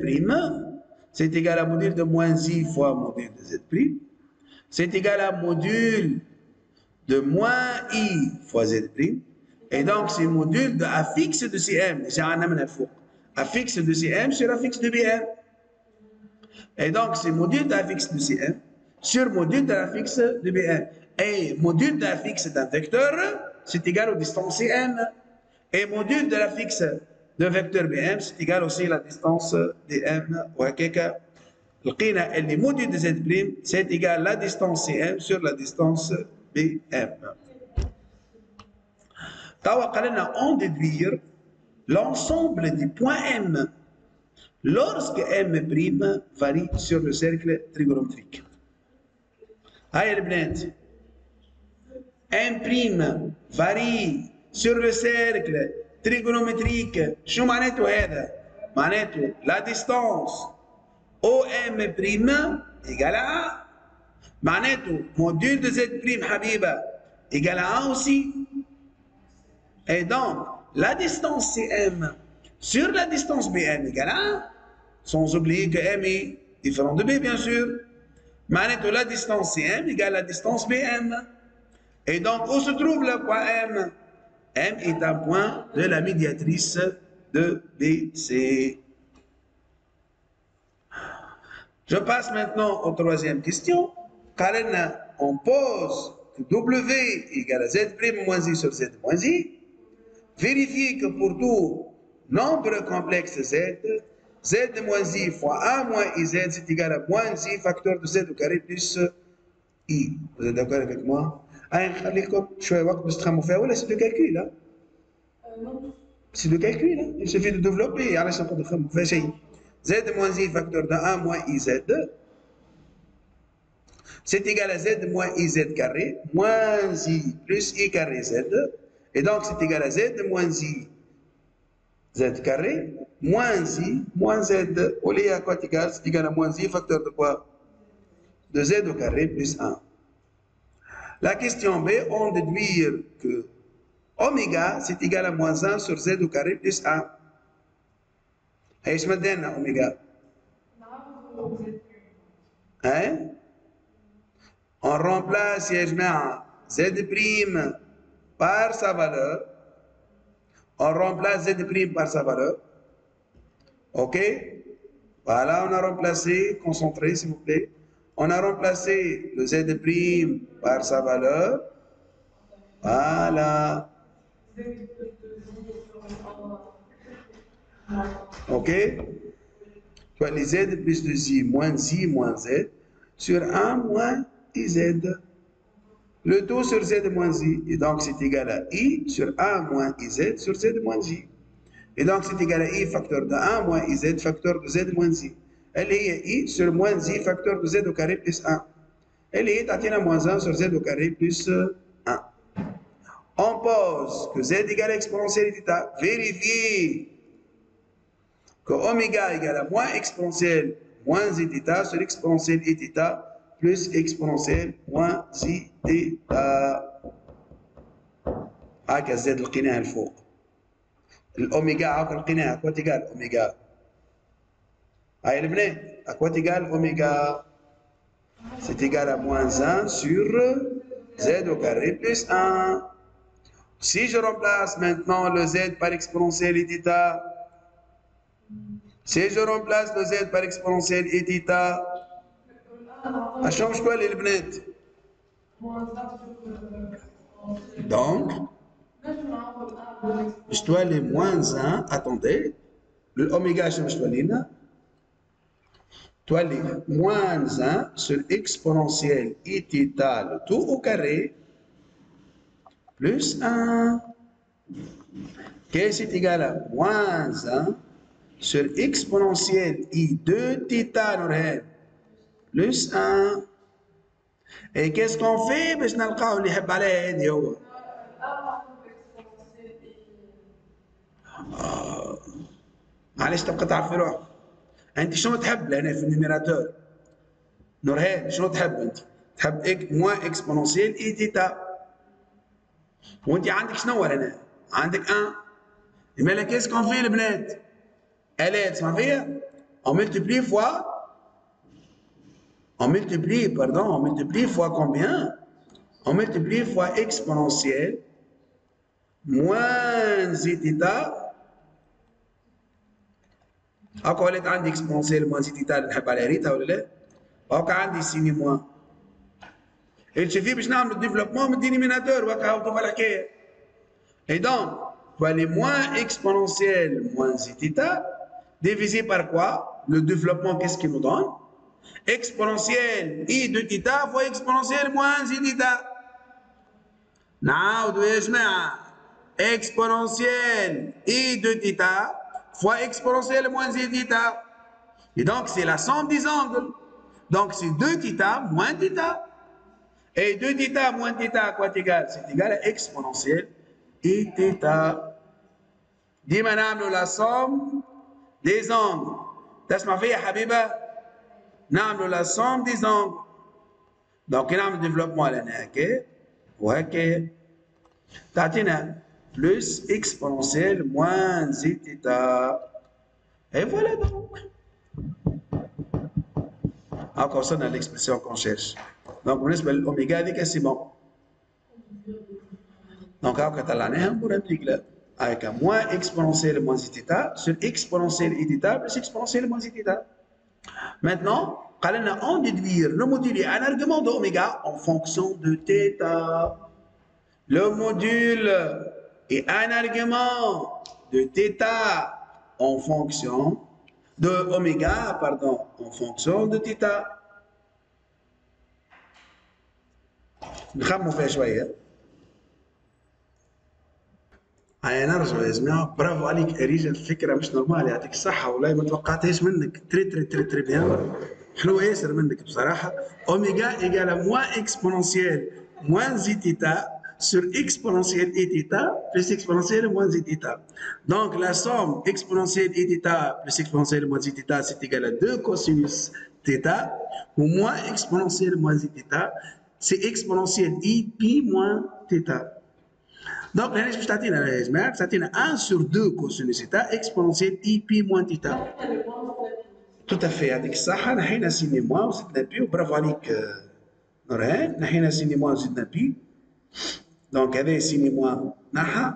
c'est égal à module de moins I fois module de Z'. C'est égal à module de moins I fois Z'. Et donc, c'est module de A fixe de CM. C'est un A fixe de CM sur A fixe de BM. Et donc, c'est module de A fixe de CM sur module de A fixe de BM. Et module de A fixe d'un vecteur, c'est égal aux distances CM. Et module de la fixe de vecteur BM, c'est égal aussi à la distance DM. لقينا اللي موديل de Z', c'est égal à la distance CM sur la distance BM. On déduire l'ensemble des points M lorsque M' varie sur le cercle trigonométrique. هاي البنات M' varie sur le cercle trigonométrique. شو معناته هذا؟ معناته la distance OM' égale à A. معناته module de Z' حبيبة égale à A aussi. Et donc, la distance CM sur la distance BM égale à A, sans oublier que M est différent de B, bien sûr. معناته la distance CM égale à la distance BM. Et donc, où se trouve le point M? M est un point de la médiatrice de BC. Je passe maintenant aux troisième question. Car on pose que W égale à Z' moins I sur Z moins I. Vérifiez que pour tout nombre complexe Z, Z moins I fois A moins IZ, c'est égal à moins I facteur de Z au carré plus I. Vous êtes d'accord avec moi? C'est de calcul, hein? C'est de calcul, hein? Il suffit de développer. Z moins I facteur de A moins IZ, c'est égal à Z moins IZ carré, moins I plus I carré Z. Et donc, c'est égal à Z moins I Z carré, moins I, moins Z. Au lieu à quoi égal? C'est égal à moins I facteur de quoi? De Z au carré plus 1. La question B, on déduit que oméga, c'est égal à moins 1 sur Z au carré plus 1. ايش مدينا اوميجا؟ hein? On remplace يا جماعه Z' par sa valeur. On remplace Z' par sa valeur. Ok? Voilà, on a remplacé, concentré s'il vous plaît. On a remplacé le Z' par sa valeur. Voilà. Ok? Soit les Z plus 2I moins Z sur 1 moins IZ. Le tout sur Z moins I. Et donc c'est égal à I sur 1 moins IZ sur Z moins I. Et donc c'est égal à I facteur de 1 moins IZ facteur de Z moins I. Elle est I sur moins I facteur de Z au carré plus 1. Elle est à moins 1 sur Z au carré plus 1. On pose que Z égale à exponentielle θ. Vérifiez que oméga égale à moins exponentielle moins zθ sur exponentielle θ plus exponentielle moins zθ. هكا زاد لقيناها الفوق. الاوميجا هاكا لقيناها اكوا تيجال اوميجا. هاي البنات اكوا تيجال اوميجا. C'est égal à moins 1 sur Z au carré plus 1. Si je remplace maintenant le Z par exponentielle θ, si je remplace le Z par exponentielle θ, ça change quoi les bnettes? Donc, je dois aller moins 1, attendez, l'oméga change pas l'ina, je dois aller moins 1 sur exponentielle θ, le tout au carré, plus 1, qui est égal à moins 1 sur exponentielle I2 θ, plus 1. Et qu'est-ce qu'on fait باش نلقاو اللي يحب عليه هذه هو؟ معليش تبقى تعرف في روحك. انت شنو تحب هنا في النيميراتور؟ نورهان شنو تحب انت؟ تحب موان اكسبونونسيال اي تيتا. وانت عندك شنو هنا؟ عندك 1. لما كيس كون في البنات؟ الات تسمع فيا؟ on multiplie fois on multiplie fois combien? On multiplie fois exponentielle moins z θ. هاكا ولات عندي اكسبونسيال موان زي تيتا اللي نحب عليها ريتها ولا لا؟ هاكا عندي سيني موان. الشفي باش نعملوا ديفلوبمون من الدينيميناتور وهاكا هاو دوما الحكايه. اي دونك فالي موان اكسبونسيال موان زي تيتا divisé par quoi? Le développement, qu'est-ce qu'il nous donne? Exponentielle i de θ fois exponentielle moins z θ. نعاودوا يا جماعه exponentielle i de θ fois exponentielle moins z θ. Et donc, c'est la somme des angles. Donc, c'est 2θ moins θ. Et 2θ moins θ à quoi est égal? C'est égal à exponentielle i θ. Dis maintenant la somme des angles. تسمع فيا حبيبه؟ نعملوا la somme des angles. Donc, نعمل développement على هنا هكا وهكا. تعطينا plus exponentielle moins z θ. Et voilà donc. Encore ça dans l'expression qu'on cherche. Donc, بالنسبة للأوميجا هذيك سي بون. Donc, هاكا طلعناها مرتب لا. Avec un moins exponentielle moins z θ sur exponentielle i θ plus exponentielle moins z θ. Maintenant, on déduire le module et un argument d'oméga en fonction de θ. Le module est un argument de θ en fonction de oméga, pardon, en fonction de θ. نخمو فيها شوية. نرجع يا جماعة، برافو عليك أريجا، الفكرة مش نورمال، يعطيك الصحة والله ما توقعتهاش منك، تري تري تري تري بيان، حلوة ياسر منك بصراحة. أوميجا إيجال موان إكسبونونسيال موان زي تيتا sur exponentielle et θ plus exponentielle moins z θ. Donc la somme exponentielle et θ plus exponentielle moins z θ c'est égal à 2 cosinus θ ou moins exponentielle moins z θ c'est exponentielle i pi moins θ. Donc là je vais تعطينا يا جماعة تعطينا 1 sur 2 cosinus θ exponentielle i pi moins θ. Tout à fait يعطيك الصحة. نحينا سيني موان وزدنا بي وبرافو عليك نورهان. نحينا سيني موان وزدنا بي. دونك هذا سيني موان نحى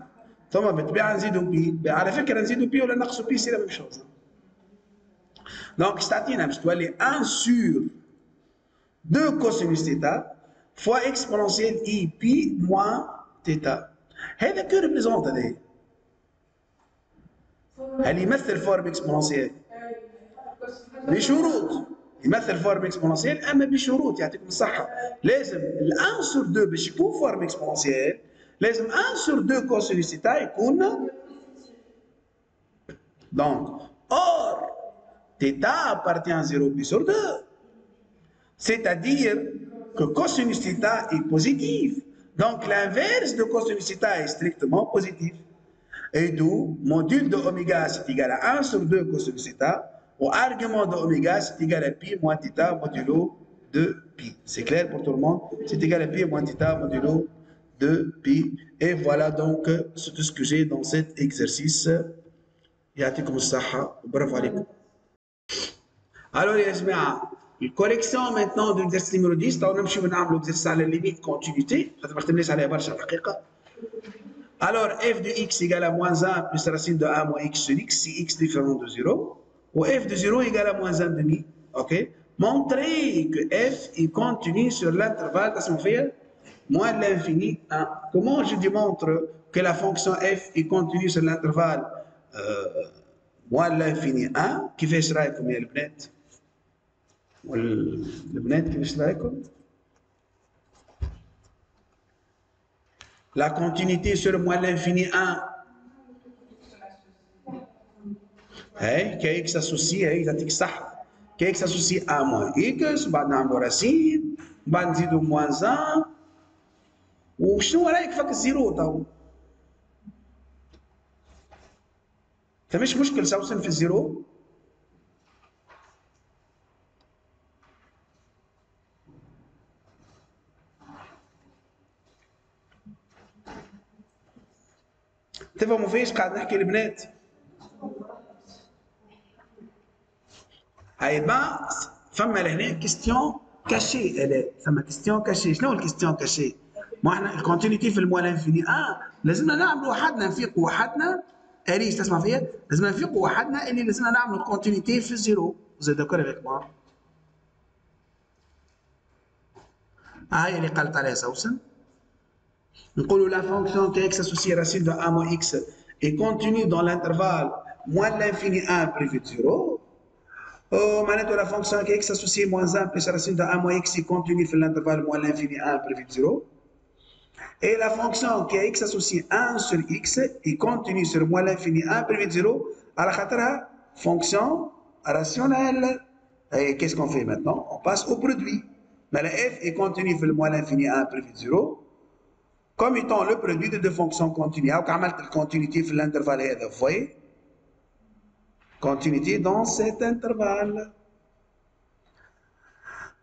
ثم بالطبيعه نزيدوا بي. على فكره نزيدوا بي ولا نقصوا بي سي لا ميم شوز. دونك اش تعطينا باش تولي 1 سور 2 كوسينوس تيتا فوا اكسبونونسيال اي بي موان تيتا. هذا كو ريبريزونت هذا. هل يمثل فورم اكسبونونسيال؟ بشروط. يمثل فورم اكسبونونسيال اما بشروط يعطيكم الصحه. لازم ال 1 سور 2 باش يكون فورم اكسبونونسيال لازم 1 سور 2 كوسينوس تيتا يكون. Donc, or, θ appartient à 0 pi sur 2. C'est-à-dire que cosinus θ est positif. Donc, l'inverse de cosinus θ est strictement positif. Et d'où, module de oméga c'est égal à 1 sur 2 cosinus θ. Au argument de oméga, c'est égal à pi moins θ modulo de pi. C'est clair pour tout le monde? C'est égal à pi moins θ modulo de pi. Et voilà donc tout ce que j'ai dans cet exercice. يعطيكم الصحة وبرافو عليكم. Alors يا جماعة الكوريكسيون maintenant de l'exercice numéro 10 تو نمشيو نعملوا exercice على limite continuité خاطر ما خدمناش عليها برشا الحقيقة. Alors f de x égale à moins 1 plus racine de 1 moins x sur x si x différent de 0 ou f de 0 égale à moins 1 demi. Ok. Montrer que f est continu sur l'intervalle moins l'infini 1. Comment je démontre que la fonction f est continue sur l'intervalle moins l'infini 1 كيفاش رايكم يا البنات؟ والبنات كيفاش رايكم؟ La continuité sur moins l'infini 1 هاي كي اكس اسوسي هاي تعطيك صح كإكس أسوسي أ موان إكس، بعد نعملوا راسين، بعد نزيدوا موان 1. وشنو رايك فك الزيرو تو؟ فمش مشكل سوسن في الزيرو. تفهموا فيش قاعد نحكي البنات؟ هاي با فما لهنا كيستيون كاشي. فما كيستيون كاشي. شنو الكيستيون كاشي؟ ما احنا الكونتينيتي في الموال انفيني لازمنا نعملوا وحدنا نفيقوا وحدنا. اريش تسمع فيا؟ لازمنا نفيقوا وحدنا اللي لازمنا نعملوا الكونتينيتي في الزيرو. زيد داكور افيك موا؟ هاي اللي قالت عليها سوسن. نقولوا la fonction kx associée racine de a moins x est contenue dans l'intervalle moins l'infini 1 privé de 0. معناته la fonction kx associée moins 1 plus racine de a moins x est contenue dans l'intervalle moins l'infini 1 privé de 0. Et la fonction qui est x associée 1 sur x est contenue sur moins l'infini 1 privé de 0 على خاطرها fonction rationnelle. Et qu'est-ce qu'on fait maintenant? On passe au produit. Mais la f est contenue sur le moins l'infini 1 privé de 0 comme étant le produit de deux fonctions continues. Donc, عملت الكونتينيتي في الانترفال هذا. Vous voyez? Continuité dans cet intervalle.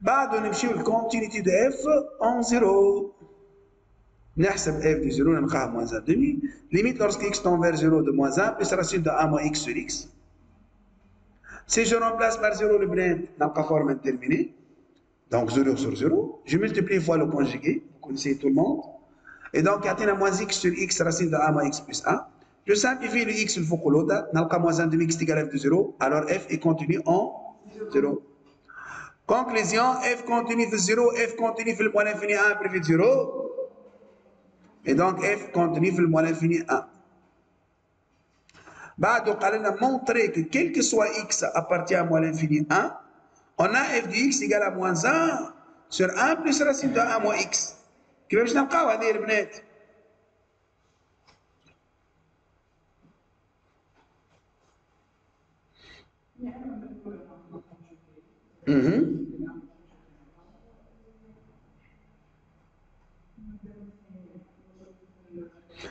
بعد نمشيو الكونتينيتي de f en 0. نحسب f de 0 نلقاها moins 1 demi. Limite lorsque x tend vers 0 de moins 1 plus racine de 1 moins x sur x. Si je remplace par 0 le brin, نلقى forme indéterminée. Donc 0 sur 0. Je multiplie une fois le conjugué. Vous connaissez tout le monde. Et donc, il y a moins x sur x racine de 1 moins x plus 1. Je simplifie le x, il faut que l'autre, n'a moins 1 demi x égale f de 0. Alors f est continu en 0. Conclusion, f continue de 0, f continue de le moins l'infini 1 privé de 0. Et donc f continue de le moins l'infini 1. بعد قال لنا montrer que quel que soit x appartient à moins l'infini 1, on a f de x égale à moins 1 sur 1 plus racine de 1 moins x. كيفاش نلقاو هذه البنات؟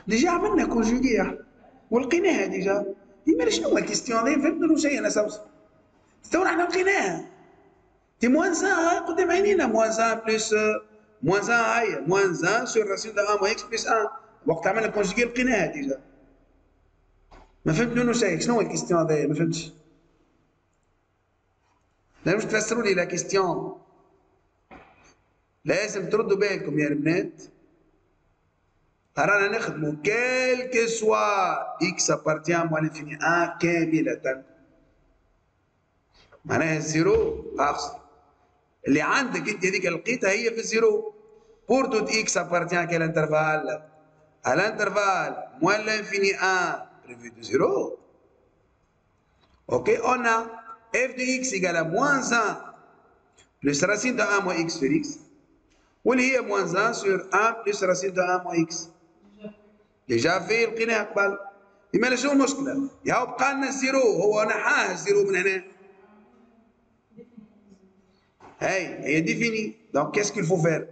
ديجا عملنا كونجوغي ولقيناها ديجا. ديما شنو الكيستيون هذه؟ فهمتوا شيء انا سوس. تو احنا لقيناها. تي موان 1 قدام عينينا. موان 1 بلس موان 1 هاي موان 1 سور راسين دو 1 موان اكس بلس 1. وقت عملنا كونجوغي لقيناها ديجا. ما فهمت شيء. شنو الكيستيون هذه؟ ما فهمتش. لازم تفسروا لي لا كيستيون. لازم تردوا بالكم يا البنات. رانا نخدموا كيل كو سوا اكس ابارتيان موان انفيني 1 كاملة. معناها الزيرو اقصد اللي عندك انت هذيك لقيتها هي في الزيرو. بور توت اكس ابارتيان كيل انترفال à l'intervalle moins l'infini 1 prévu de 0. Ok, on a f de x égale à moins 1 plus racine de 1 moins x sur x. واللي هي moins 1 sur 1 plus racine de 1 moins x. ديجا في لقيناها قبل. لما شنو المشكلة؟ ياهو بقى لنا الزيرو. هو نحاه الزيرو من هنا. هي ديفيني. دونك كيس كيل فو فير؟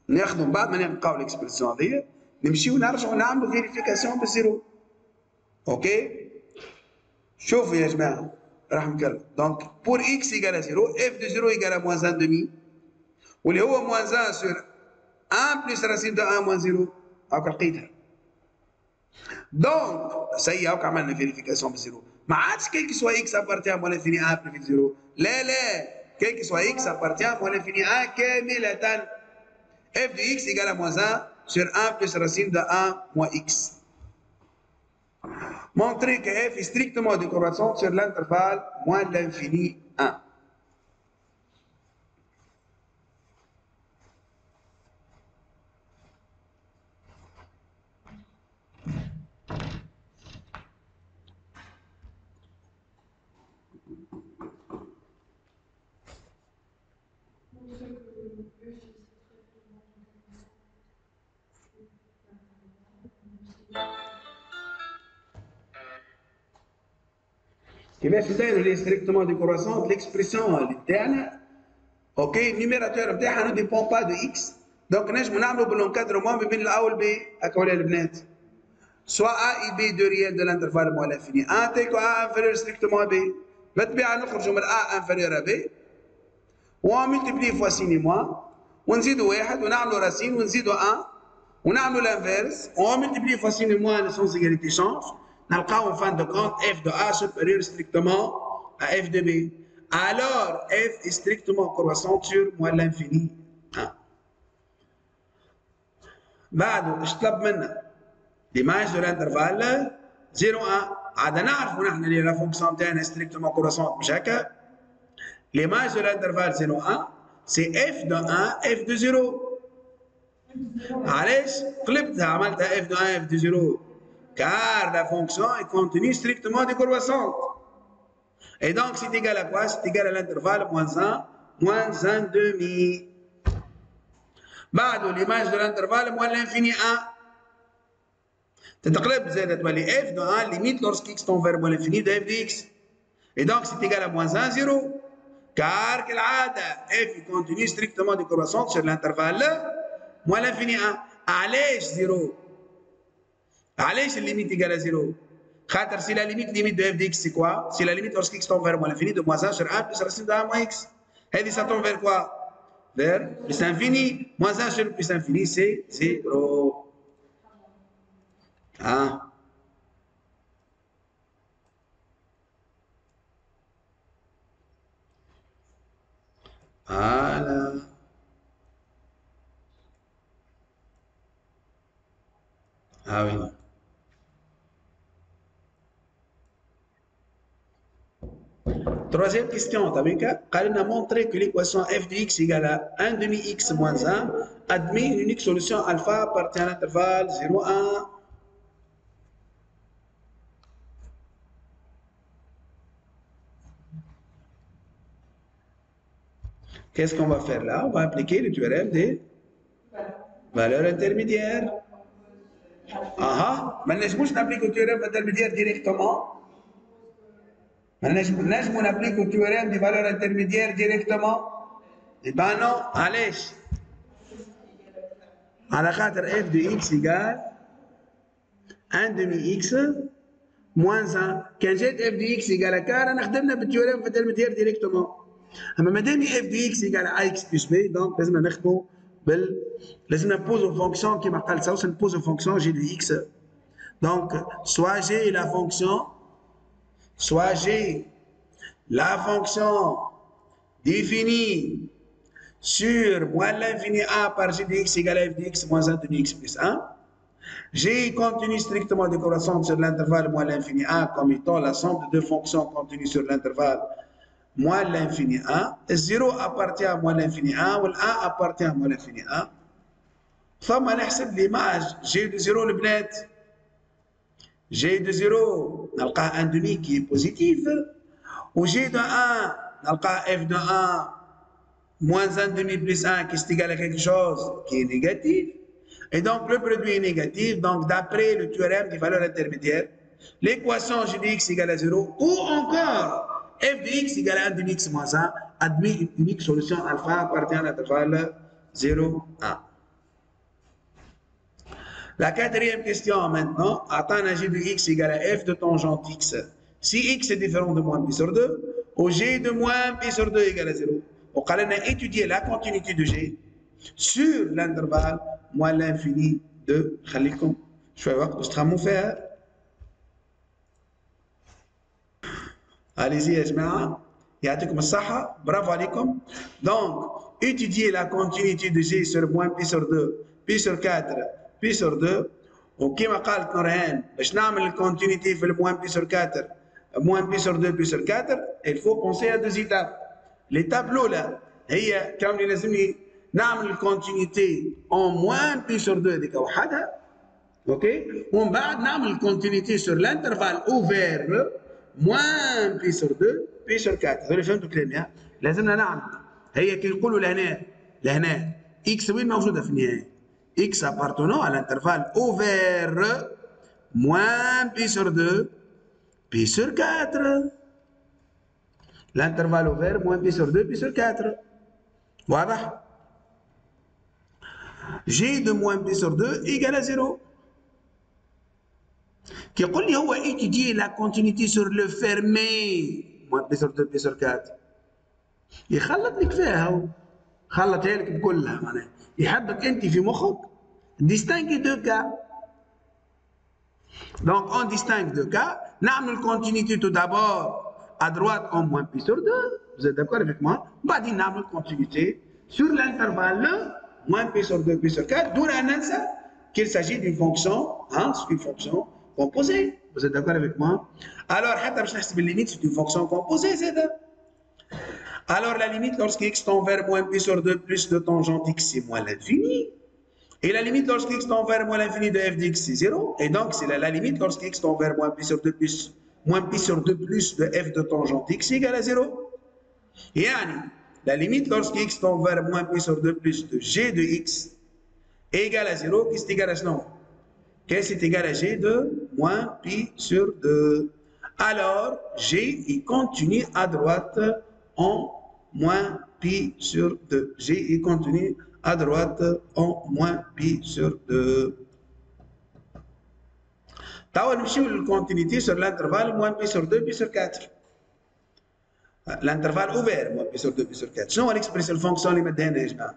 ناخذوا بعد ما نلقاو الاكسبرسيون هذيا نمشيو نرجعوا نعملوا فيريفيكاسيون بالزيرو. اوكي شوفوا يا جماعه رحمك الله. دونك بور اكس ايكال 0 اف دو 0 ايكال موان 1 دمي واللي هو موان 1 سور 1 بلس راسين دو 1 موان 0. هاكا لقيتها. دونك سي هاكا عملنا فيريفيكاسيون بالزيرو. ما عادش كيك سوا اكس ابارتيان موان انفيني 1 بلس 0. لا كيك سوا اكس ابارتيان موان انفيني 1 كامله. f de x égale à moins 1 sur 1 plus racine de 1 moins x. Montrer que f est strictement décroissant sur l'intervalle moins l'infini 1. كيفاش نديروا لي ستريكتومون ديكرواسون ليكسبريسيون اللي تاعنا اوكي النيميراتور نتاعها نو ديبون با دو اكس دونك نجموا نعملوا بالانكادرمون ما بين الا و بي هكا ولا البنات سوا ا اي بي دو ريال دو لانترفال موا لانفيني ان تيكو ا انفيريور ستريكتومون بي بالطبيعه نخرجوا من ا انفيريور ا بي و ملتيبلي فوا سيني موا ونزيدوا واحد ونعملوا راسين ونزيدوا ان ونعملوا لانفيرس و ملتيبلي فوا سيني موا لسونس ايغاليتي شونج نلقاو en fin de compte f de a supérieur strictement à f de b. Alors f est strictement croissante sur moins l'infini 1. بعده ايش طلب منا؟ l'image de l'intervalle 0 1 عاد نعرفوا نحن اللي لا فونكسيون تاعنا strictement croissante مش هكا؟ l'image de l'intervalle 0 1 c'est f de 1 f de 0. علاش؟ قلبتها عملتها f de 1 f de 0 car la fonction est continue strictement décroissante. Et donc c'est égal à quoi? C'est égal à l'intervalle moins 1, moins 1 demi. بعده l'image de l'intervalle moins l'infini 1. تتقلب زادت تولي f de 1 limite lorsque x tend vers moins l'infini de f de x. Et donc c'est égal à moins 1, 0. Car كالعادة f est continue strictement décroissante sur l'intervalle moins l'infini 1. علاش 0؟ علاش الليميت ايكال à 0 خاطر سي لا ليميت دو اف دي اكس سي كوا سي لا ليميت لورسك اكس تون فير موان لانفيني دو موان 1 sur 1 بلس راسين دو 1 موان اكس هذه سا تون فير كوا فير بلس انفيني موان 1 sur بلس انفيني سي 0 فوالا وين Troisième question, قال لنا montrer que l'équation f de x égale à 1 demi x moins 1 admet une unique solution alpha appartient à l'intervalle 0, 1. Qu'est-ce qu'on va faire là? On va appliquer le théorème des valeurs intermédiaires. ما نجموش نابليكو التيوريم intermédiaire directement. نجمو نابليكو التيوريم دي فالور انترميديير ديريكتومون؟ يبقى نو علاش؟ على خاطر اف دو اكس ايكال 1 دمي اكس موان 1 كان جات اف دو اكس ايكال كا رانا خدمنا بالتيوريم انترميديير ديريكتومون اما مادام اف دو اكس ايكال ا اكس بلس بي دونك لازمنا نخدمو لازمنا نبوزو فونكسيون كيما قال سوسن نبوزو فونكسيون جي دو اكس دونك سوا جي لا فونكسيون soit j'ai la fonction définie sur moins l'infini a par g de x égale à f de x moins 1 demi x plus 1. G continue strictement décroissante sur l'intervalle moins l'infini a comme étant la somme de deux fonctions continues sur l'intervalle moins l'infini a. 0 appartient à moins l'infini a ou l'1 appartient à moins l'infini a. ثم نحسب l'image g de 0 البنات. G de 0 نلقاه 1 demi qui est positif ou G de 1 نلقاه f de 1 moins 1 demi plus 1 qui est égal à quelque chose qui est négatif et donc le produit est négatif donc d'après le théorème des valeurs intermédiaires l'équation G de x égale à 0 ou encore f de x égale à 1 demi x moins 1 admet une unique solution alpha appartient à l'intervalle 0 1. La quatrième question maintenant, attends un g de x égale à f de tangente x. Si x est différent de moins pi sur 2, ou g de moins pi sur 2 égale à 0. On va étudier la continuité de g sur l'intervalle moins l'infini de خليكم شوي وقت باش تخمموا فيها. Allez-y يا جماعة يعطيكم الصحة برافو عليكم. Donc étudier la continuité de g sur moins pi sur 2, pi sur 4 بي sur 2 وكما قالت نورهان باش نعمل الكونتينيتي في الموان بي sur 4 موان بي sur 2 بي sur 4 il faut penser à deux étapes. l'étape الاولى هي كوني لازمني نعمل الكونتينيتي اون موان بي sur 2 هذيك وحدها اوكي ومن بعد نعمل الكونتينيتي sur l'intervalle ouvert موان بي sur 2 بي sur 4. هذول فهمتوا كلامي؟ لازمنا نعمل هي كي نقولوا لهنا اكس وين موجوده في النهايه؟ x appartenant à l'intervalle ouvert moins pi sur 2, pi sur 4. L'intervalle ouvert, moins pi sur 2, pi sur 4. Voilà. G de moins pi sur 2 égale à 0. Qui dit étudier la continuité sur le fermé moins pi sur 2 pi sur 4. يخلط لك فيها هو خلطها لك بكلها معناها يحبك انت في مخك distinguer deux cas. Donc on distingue deux cas. نعمل continuité tout d'abord à droite en moins pi sur 2. Vous êtes d'accord avec moi? بعدين نعمل continuité sur l'intervalle moins pi sur 2 pi sur 4. D'où la ننسى qu'il s'agit d'une fonction, hein, c'est une fonction composée. Vous êtes d'accord avec moi? Alors حتى باش نحسب limite c'est une fonction composée c'est. Alors la limite lorsque x tend vers moins pi sur 2 plus de tangente x c'est moins l'infini. Et la limite lorsque x tend vers moins l'infini de f de x c'est 0. Et donc c'est la limite lorsque x tend vers moins pi sur 2 plus de f de tangente x égale à 0. Et la limite lorsque x tend vers moins pi sur 2 plus de g de x égale à 0, qu'est-ce qui est égal à cela? Qu'est-ce qui est égal à g de moins pi sur 2? Alors g il continue à droite en moins pi sur 2. G est contenu à droite en moins pi sur 2. Tawa نمشيو للcontinuité sur l'intervalle moins pi sur 2 pi sur 4. L'intervalle ouvert moins pi sur 2 pi sur 4. شنو l'expression fonction اللي مدينا يا جماعه؟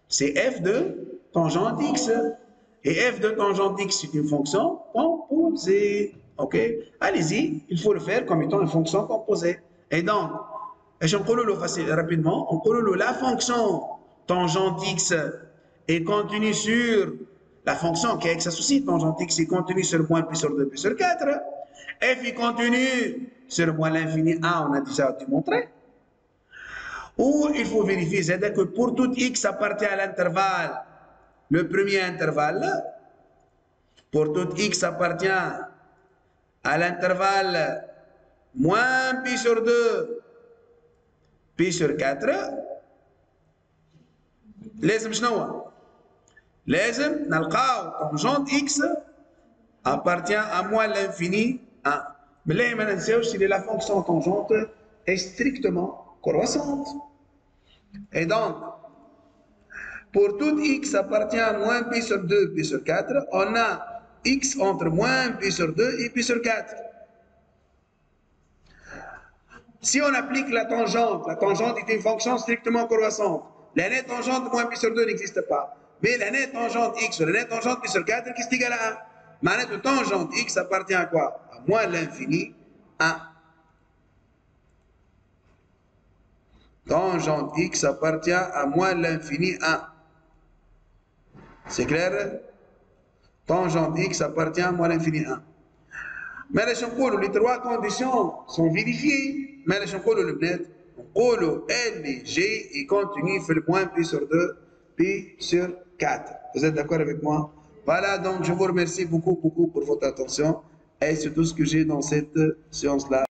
C'est f de tangente x. Et f de tangente x c'est une fonction composée. Ok? Allez-y, il faut le faire comme étant une fonction composée. Et donc et je vais facile rapidement. On dit la fonction tangente x est continue sur la fonction qui est x associée tangente x est continue sur moins pi sur 2 pi sur 4. F est continue sur moins l'infini 1, on a déjà démontré. Ou il faut vérifier que pour tout x appartient à l'intervalle, le premier intervalle, pour tout x appartient à l'intervalle moins pi sur 2 pi sur 4 لازم شنو؟ لازم نلقاو tangente x appartient à moins l'infini 1. Mais là ما ننساوش si la fonction tangente est strictement croissante. Et donc pour tout x appartient à moins pi sur 2 pi sur 4, on a x entre moins pi sur 2 et pi sur 4. Si on applique la tangente est une fonction strictement croissante. La nette tangente de moins pi sur 2 n'existe pas. Mais la nette tangente x sur la nette tangente pi sur 4, qu'est-ce qui est égal à 1? Ma nette tangente x appartient à quoi? À moins l'infini 1. Tangente x appartient à moins l'infini 1. C'est clair? Tangente x appartient à moins l'infini 1. Mais les trois conditions sont vérifiées. Mais on L et G est continu fait le point pi sur 2 pi sur 4. Vous êtes d'accord avec moi? Voilà, donc je vous remercie beaucoup pour votre attention et c'est tout ce que j'ai dans cette séance-là.